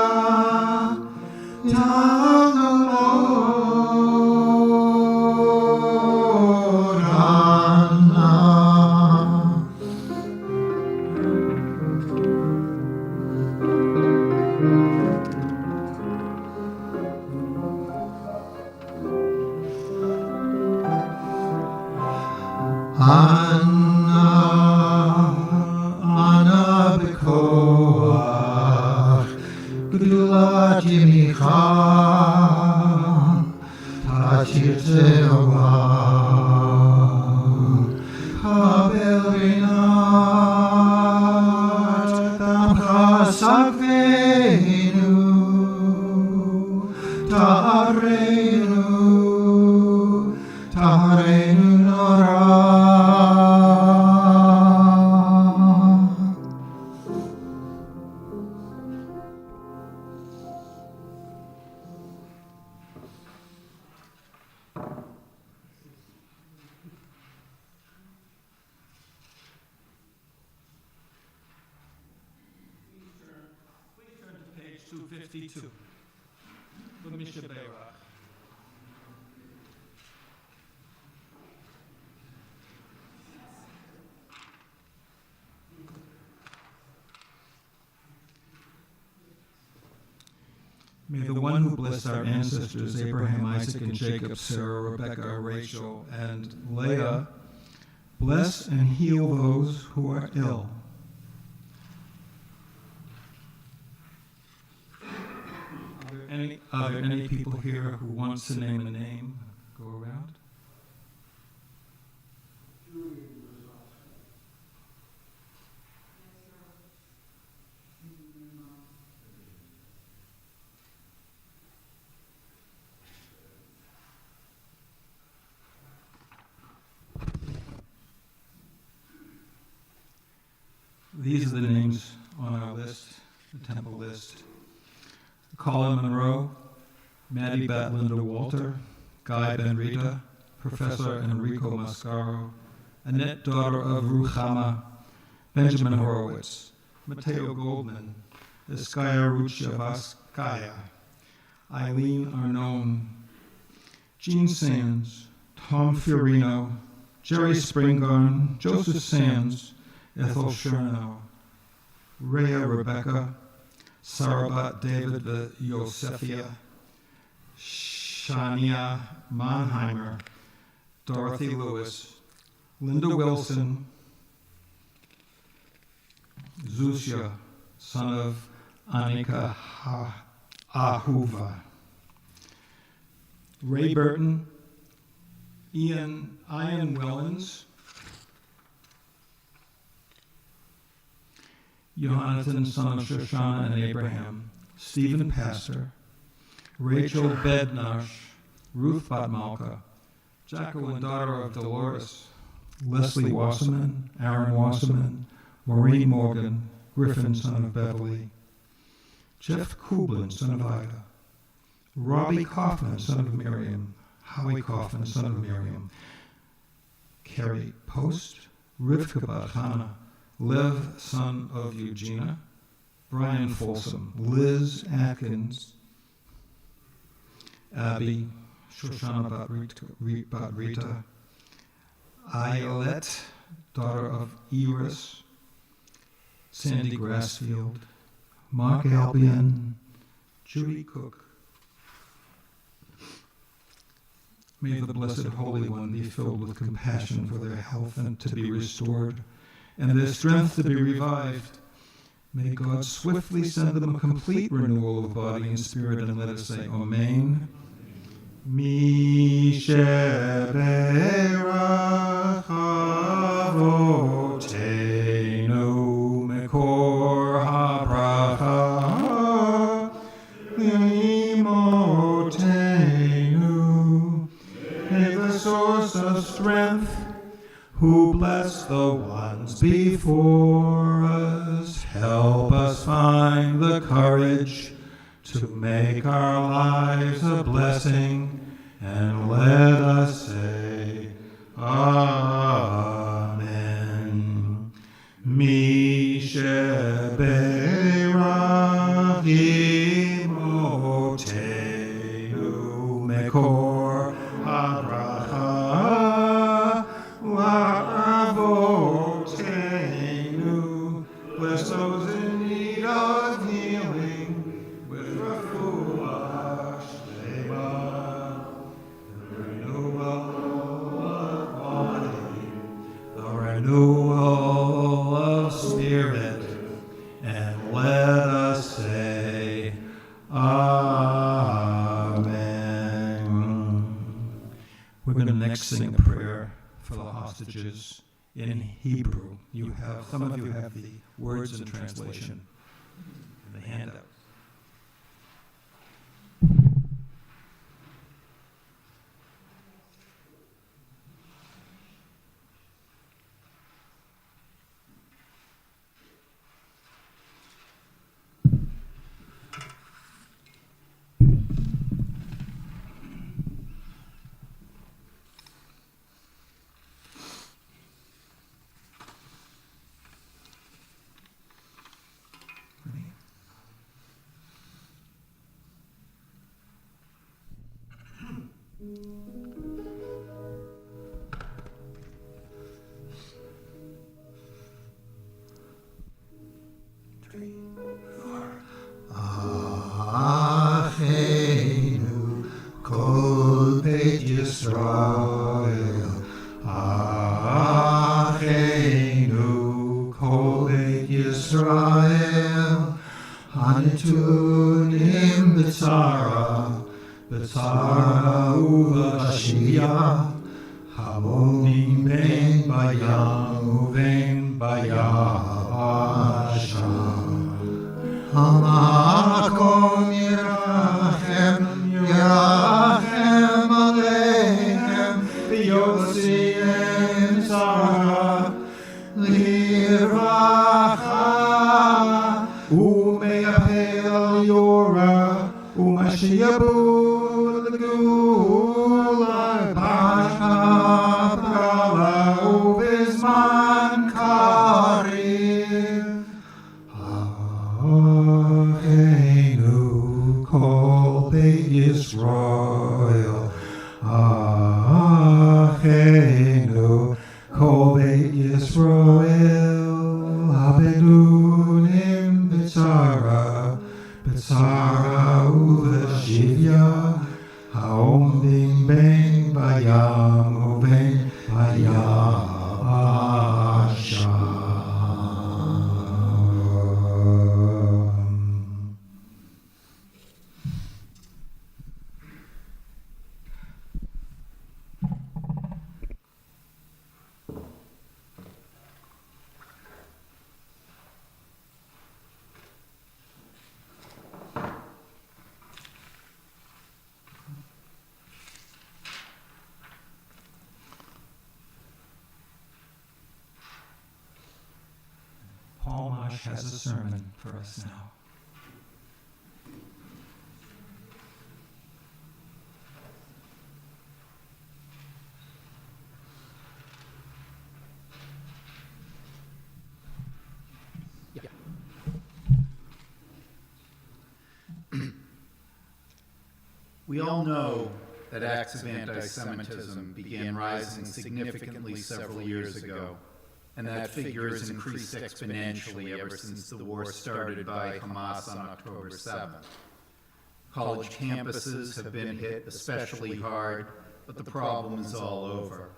Ana bekoach gdulat yemicha tatir teruah kabel rinat tamcha salvenu ta'arenu nora 52. L'mishaberach. May the one who blessed our ancestors, Abraham, Isaac, and Jacob, Sarah, Rebekah, Rachel, and Leah, bless and heal those who are ill. Are there any people here who wants to name a name? Go around. These are the names on our list, the temple list. Colin Monroe, Maddie Bat Linda Walter, Guy Ben Rita, Professor Enrico Mascaro, Annette, daughter of Ruchama, Benjamin Horowitz, Matteo Goldman, Iskaya Ruchavaskaya, Eileen Arnone, Gene Sands, Tom Fiorino, Jerry Springarn, Joseph Sands, Ethel Chernow, Rhea Rebecca, Sarabat David Yosefia, Shania Mannheimer, Dorothy Lewis, Linda Wilson, Zusia, son of Annika Ahuva, Ray Burton, Ian Wellens, Jonathan, son of Shoshana and Abraham, Stephen Pastor, Rachel Bednash, Ruth Batmalka, Jacqueline, daughter of Dolores, Leslie Wasserman, Aaron Wasserman, Maureen Morgan, Griffin, son of Beverly, Jeff Kublin, son of Ida, Robbie Kaufman, son of Miriam, Howie Kaufman, son of Miriam, Carrie Post, Rivka Bat Hannah, Lev, son of Eugenia, Brian Folsom, Liz Atkins, Abby, Shoshana Bat Rita, Ayelet, daughter of Iris, Sandy Grassfield, Mark Albion, Judy Cook. May the Blessed Holy One be filled with compassion for their health and to be restored, and their strength to be revived. May God swiftly send them a complete renewal of body and spirit, and let us say, Amen. Mi sheberach avotenu mekor habracha imotenu. May the source of strength, who bless the ones before us, help us find the courage to make our lives a blessing, and let us say, Amen. Mi sheberach imotenu mekor habracha Avotenu. Bless those in need of healing with refuah shlema, the renewal of body, the renewal of spirit, and let us say, Amen. We're going to next sing a prayer for the hostages in Hebrew. Some of you have the words and translation in the handout. Achenu kol Beit Yisrael, Achenu kol Beit Yisrael, Hanetunim b'tzara, b'tzara ub'shivya, Hamonim ben bayam uven bayabasha. Hamakom yirachem, yirachem aleichem, v'yosiem tzara, livracha, u'meyapel al yora, u'mashiyabu l'gula, pasha prala, u'bizman kariv. Achenu kol Beit Yisrael, Achenu kol Beit Yisrael, Habenunim b'tzara, b'tzara u'v'shivya, ha'omdim ben bayam u'ben bayabasha. Paul Mosh has a sermon for us now. We all know that acts of anti-Semitism began rising significantly several years ago, and that figure has increased exponentially ever since the war started by Hamas on October 7th. College campuses have been hit especially hard, but the problem is all over.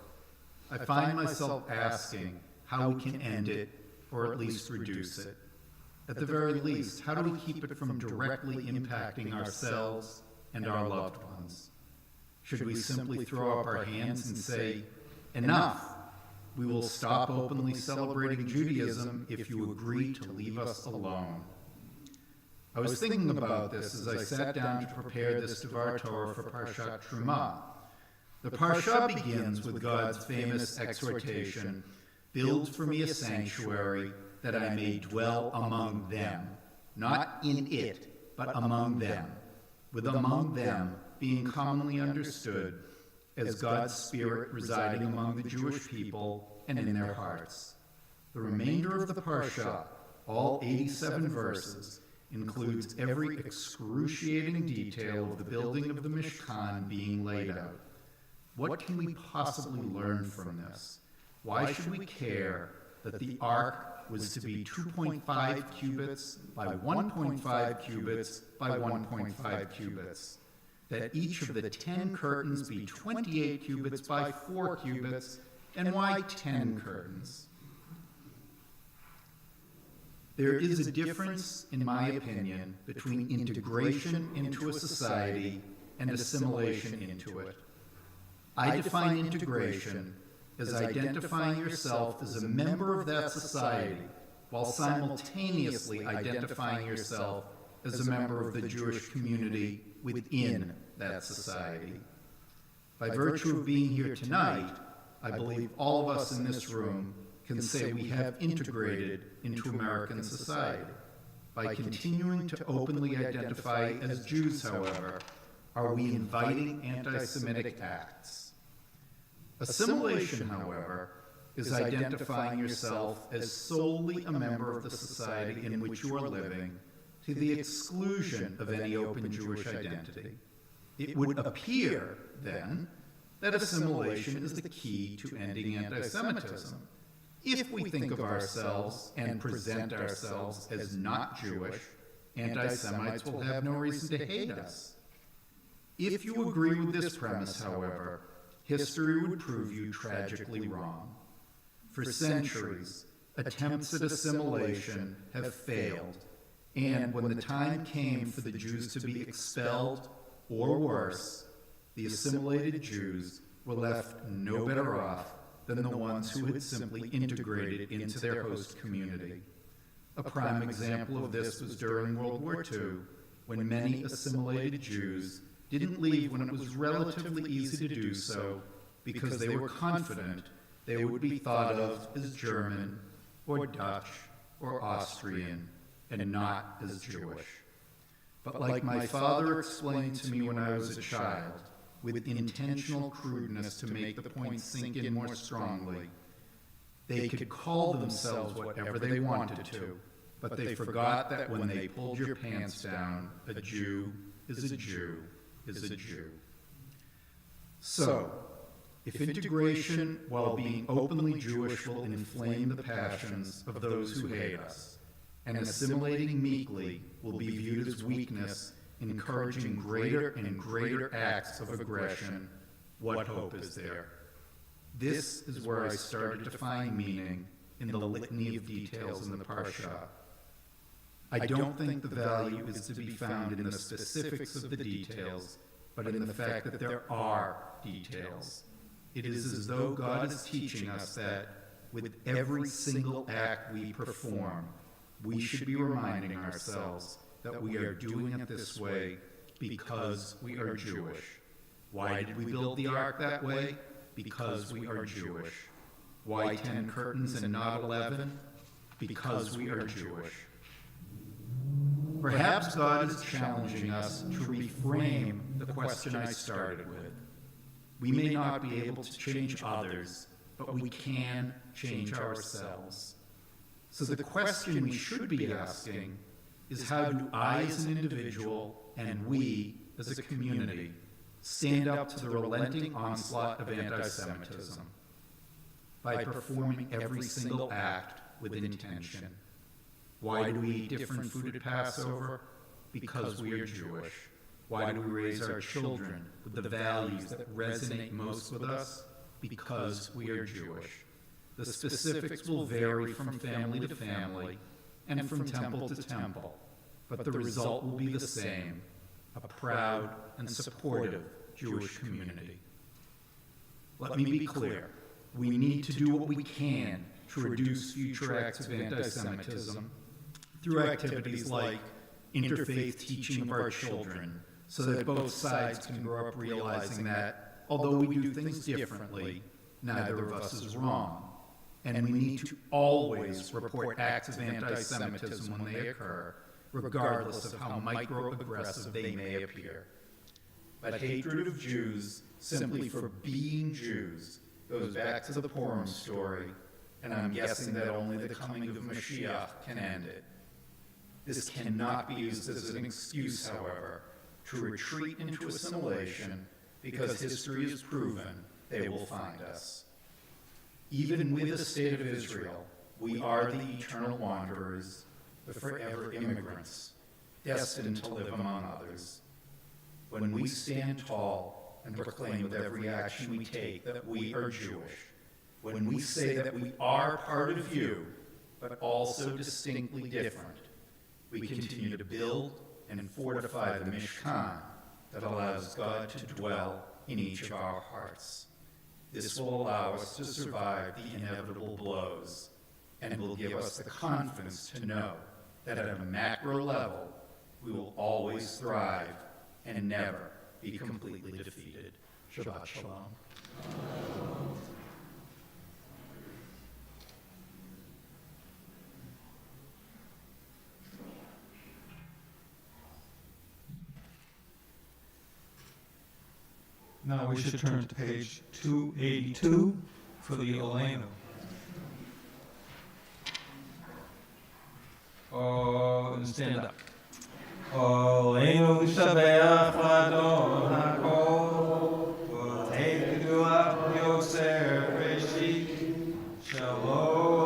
I find myself asking how we can end it, or at least reduce it. At the very least, how do we keep it from directly impacting ourselves and our loved ones? Should we simply throw up our hands and say, enough? We will stop openly celebrating Judaism if you agree to leave us alone. I was thinking about this as I sat down to prepare this Devar Torah for Parshat Trumah. The Parsha begins with God's famous exhortation, "Build for me a sanctuary that I may dwell among them," not in it, but among them, with among them being commonly understood as God's Spirit residing among the Jewish people and in their hearts. The remainder of the Parsha, all 87 verses, includes every excruciating detail of the building of the Mishkan being laid out. What can we possibly learn from this? Why should we care that the ark was to be 2.5 cubits by 1.5 cubits by 1.5 cubits? That each of the 10 curtains be 28 cubits by 4 cubits, and why 10 curtains? There is a difference, in my opinion, between integration into a society and assimilation into it. I define integration as identifying yourself as a member of that society while simultaneously identifying yourself as a member of the Jewish community within that society. By virtue of being here tonight, I believe all of us in this room can say we have integrated into American society. By continuing to openly identify as Jews, however, are we inviting anti-Semitic acts? Assimilation, however, is identifying yourself as solely a member of the society in which you are living, to the exclusion of any open Jewish identity. It would appear, then, that assimilation is the key to ending anti-Semitism. If we think of ourselves and present ourselves as not Jewish, anti-Semites will have no reason to hate us. If you agree with this premise, however, history would prove you tragically wrong. For centuries, attempts at assimilation have failed, and when the time came for the Jews to be expelled, or worse, the assimilated Jews were left no better off than the ones who had simply integrated into their host community. A prime example of this was during World War II, when many assimilated Jews didn't leave when it was relatively easy to do so because they were confident they would be thought of as German or Dutch or Austrian and not as Jewish. But like my father explained to me when I was a child, with intentional crudeness to make the point sink in more strongly, they could call themselves whatever they wanted to, but they forgot that when they pulled your pants down, a Jew is a Jew is a Jew. So, if integration while being openly Jewish will inflame the passions of those who hate us, and assimilating meekly will be viewed as weakness, encouraging greater and greater acts of aggression, what hope is there? This is where I started to find meaning in the litany of details in the Parsha. I don't think the value is to be found in the specifics of the details, but in the fact that there are details. It is as though God is teaching us that with every single act we perform, we should be reminding ourselves that we are doing it this way because we are Jewish. Why did we build the ark that way? Because we are Jewish. Why 10 curtains and not 11? Because we are Jewish. Perhaps God is challenging us to reframe the question I started with. We may not be able to change others, but we can change ourselves. So the question we should be asking is, how do I as an individual and we as a community stand up to the relenting onslaught of anti-Semitism? By performing every single act with intention. Why do we eat different food at Passover? Because we are Jewish. Why do we raise our children with the values that resonate most with us? Because we are Jewish. The specifics will vary from family to family and from temple to temple, but the result will be the same, a proud and supportive Jewish community. Let me be clear. We need to do what we can to reduce future acts of anti-Semitism through activities like interfaith teaching of our children, so that both sides can grow up realizing that, although we do things differently, neither of us is wrong. And we need to always report acts of anti-Semitism when they occur, regardless of how microaggressive they may appear. But hatred of Jews, simply for being Jews, goes back to the Purim story, and I'm guessing that only the coming of Mashiach can end it. This cannot be used as an excuse, however, to retreat into assimilation, because history has proven they will find us. Even with the state of Israel, we are the eternal wanderers, the forever immigrants, destined to live among others. When we stand tall and proclaim with every action we take that we are Jewish, when we say that we are part of you, but also distinctly different, we continue to build and fortify the Mishkan that allows God to dwell in each of our hearts. This will allow us to survive the inevitable blows and will give us the confidence to know that at a macro level, we will always thrive and never be completely defeated. Shabbat Shalom. Now we should turn to page 282 for the Olenu. And stand up. Olenu shabeach ladon hakol, v'tei kedua yoser reshit, shalom.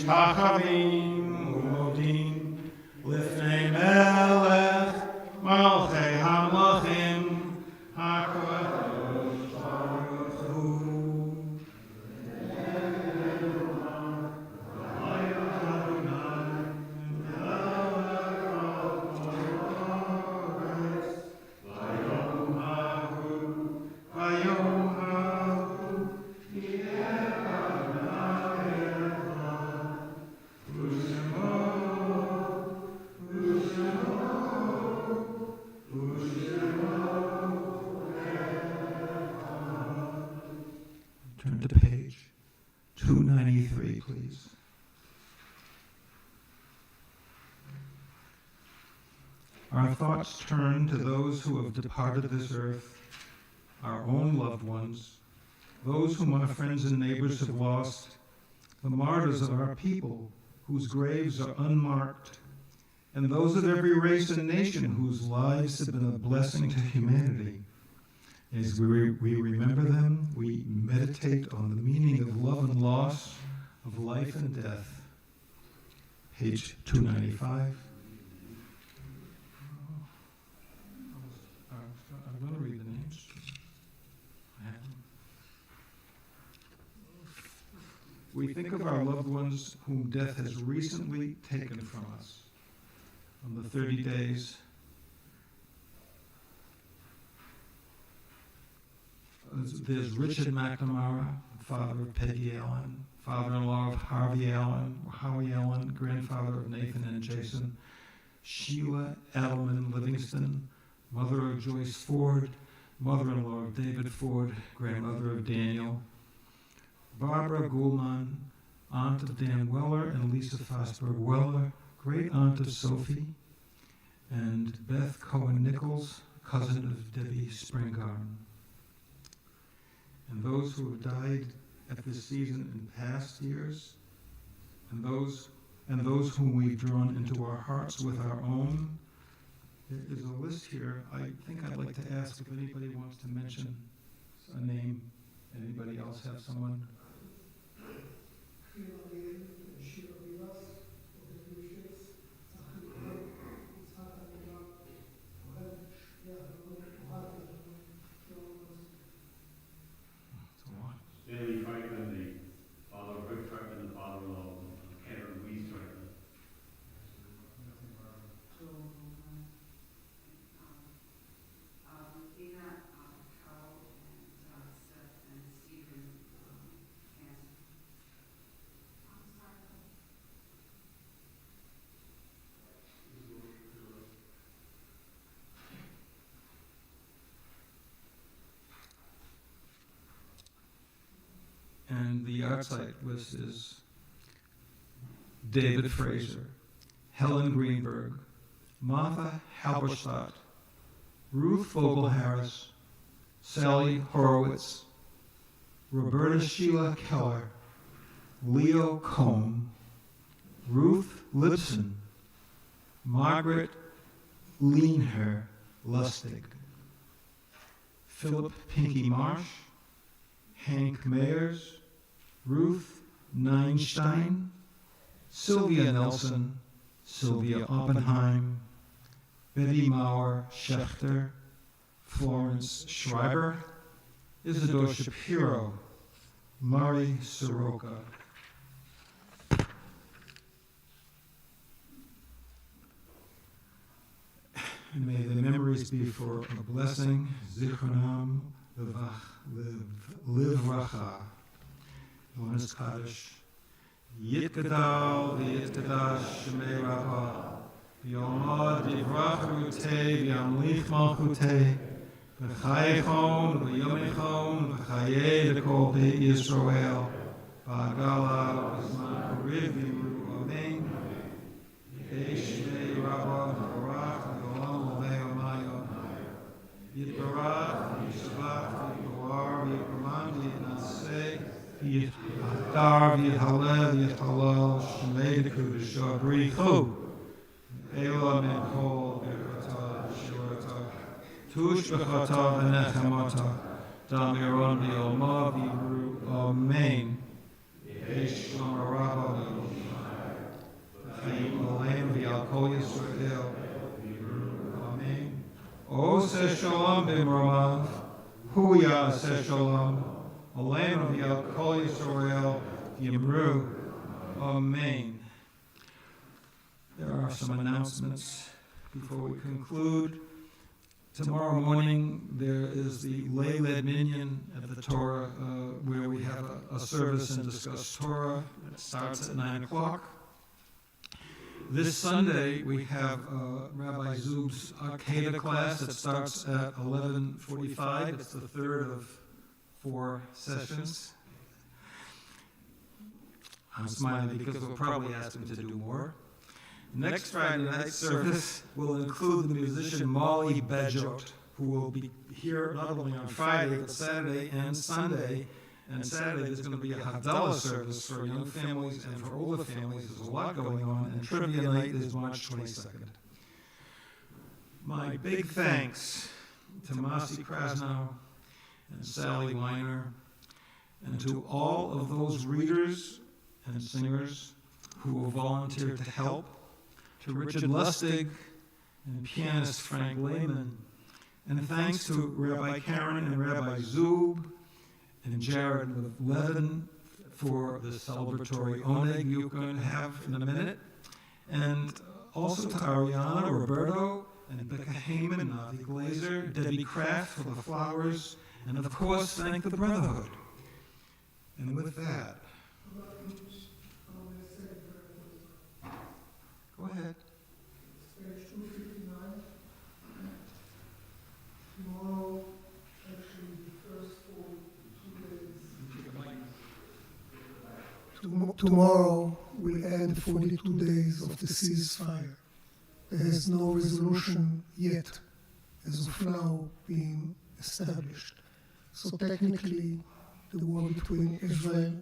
Mismachavim umodim lifnei melech malchei hamlachim HaKadosh Baruch Hu. Turn to page 293, please. Our thoughts turn to those who have departed this earth, our own loved ones, those whom our friends and neighbors have lost, the martyrs of our people whose graves are unmarked, and those of every race and nation whose lives have been a blessing to humanity. As we remember them, we meditate on the meaning of love and loss, of life and death. Page 295. I'm going to read the names. We think of our loved ones whom death has recently taken from us. On the 30 days, there's Richard McNamara, father of Peggy Allen, father-in-law of Howie Allen, grandfather of Nathan and Jason, Sheila Adelman Livingston, mother of Joyce Ford, mother-in-law of David Ford, grandmother of Daniel, Barbara Goulman, aunt of Dan Weller and Lisa Fosberg Weller, great aunt of Sophie, and Beth Cohen Nichols, cousin of Debbie Springarn. And those who have died at this season in past years, and those whom we've drawn into our hearts with our own. There is a list here. I think I'd like to ask if anybody wants to mention a name. Anybody else have someone? Stanley Franklin, the father of Rick Franklin, the father-in-law of Karen Louise Franklin. And the outside list is David Fraser, Helen Greenberg, Martha Halberstadt, Ruth Vogel Harris, Sally Horowitz, Roberta Sheila Keller, Leo Cohn, Ruth Lipson, Margaret Leanher Lustig, Philip Pinky Marsh, Hank Mayers, Ruth Neinstein, Sylvia Nelson, Sylvia Oppenheim, Betty Mauer Schechter, Florence Schreiber, Isidore Shapiro, Murray Soroka. May the memories be for a blessing, Zichronam Livracha, Jonas Kaddish, Yitgadal, Yitgadash, Shemei Rabbah, Yomad, Yivrachute, Yamlich Malchute, V'chayechon, V'yomechon, V'chayei, L'kol Beit Yisrael, Ba'agala, V'zman Koriv, Yimru, Amen, Shemei Rabbah, V'barach, V'yolam, L'mei Omayo, Yitbarach, Yishabach, Yitbar, Yitbarman, Yitnaseh, Yithdar, Yithalel, Yithalel, Shemei D'Kudusha, B'richu, Elah Menkol, Birkata, Shurata, Tush B'chata, V'nechamata, Damiron, V'yolma, V'yibru, Amen. Yesh Shlom Rabba, Yaseh Shalom Bimromav, Hu Yaseh Shalom, Olam Yal Kol Yisrael, Yimru, Amen. There are some announcements before we conclude. Tomorrow morning, there is the Leiled Minyan at the Torah, where we have a service and discuss Torah. It starts at 9 o'clock. This Sunday, we have Rabbi Zub's Akeda class that starts at 11:45. It's the third of 4 sessions. I'm smiling because we'll probably ask him to do more. Next Friday night service will include the musician Molly Bejot, who will be here not only on Friday, but Saturday and Sunday. And Saturday there's going to be a Havdalah service for young families and for older families. There's a lot going on, and trivia night is March 22nd. My big thanks to Masi Krasnow and Sally Weiner, and to all of those readers and singers who will volunteer to help, to Richard Lustig and pianist Frank Lehman, and thanks to Rabbi Karen and Rabbi Zub and Jared Levin for the celebratory oneg you're going to have in a minute, and also to Ariana, Roberto, and Becca Heyman, Navi Glazer, Debbie Kraft for the flowers, and of course, thank the Brotherhood. And with that, go ahead. Page 259. Tomorrow, actually, the first 42 days. Tomorrow will end 42 days of the ceasefire. There is no resolution yet, as of now, being established. So technically, the war between Israel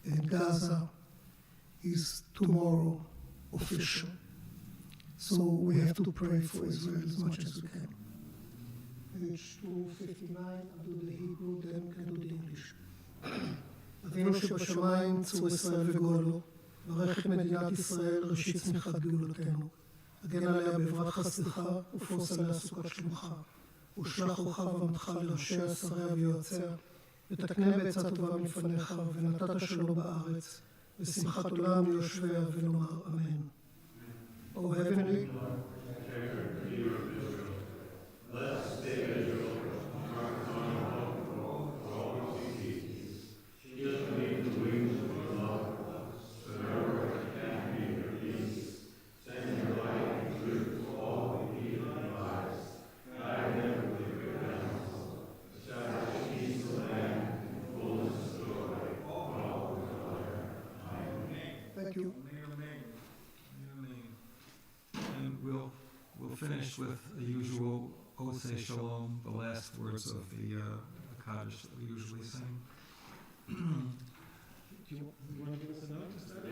and Gaza is tomorrow official. So we have to pray for Israel as much as we can. Page 259, I'll do the Hebrew, then we can do the English. אבינו שבשמיים, צור ישראל וגואלו, ברך את מדינת ישראל, ראשית צמיחת גאולתנו. הגן עליה בעברת חסדך, ופרוס עליה סוכת שלומך. ושלח אורך ואמתך לאנשיה, שריה ויועציה, ותקנה בעצה טובה מפניך, ונתת שלום בארץ, ושמחת עולם ליושביה, ונאמר אמן. O heavenly, bless Israel, mark on hope for all seasons. Shield me with the wings of your love, so never can be your peace. Send your light and truth to all the people in lives. Guide them with your counsel. Establish peace in the land and fullness of joy. All declare. Amen. Thank you. And we'll finish with the usual Oseh Shalom, the last words of the Kaddish that we usually sing. Do you want to give us a note to start?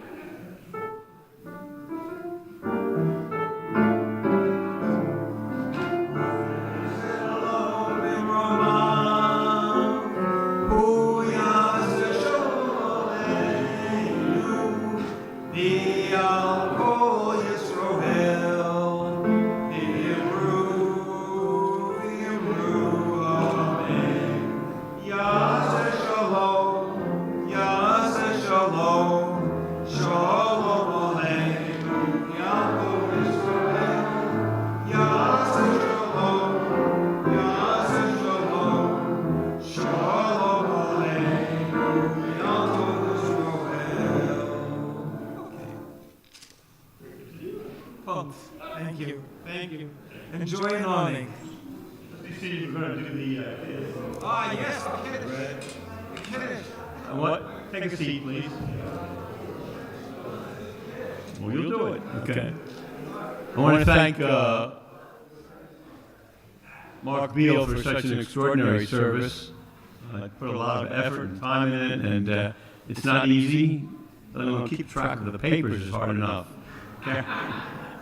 Thank you. Thank you. Enjoy an awning. You see, you're going to do the yes, the Kiddush. The Kiddush. What? Take a seat, please. Well, you'll do it. Okay. I want to thank Mark Beal for such an extraordinary service. I put a lot of effort and time in it, and it's not easy. Keep track of the papers is hard enough. Okay?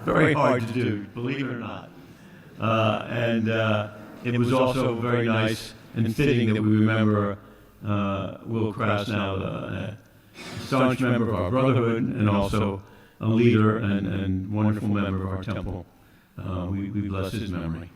Very hard to do, believe it or not. And it was also very nice and fitting that we remember Will Krasnow, a staunch member of our Brotherhood and also a leader and wonderful member of our temple. We bless his memory.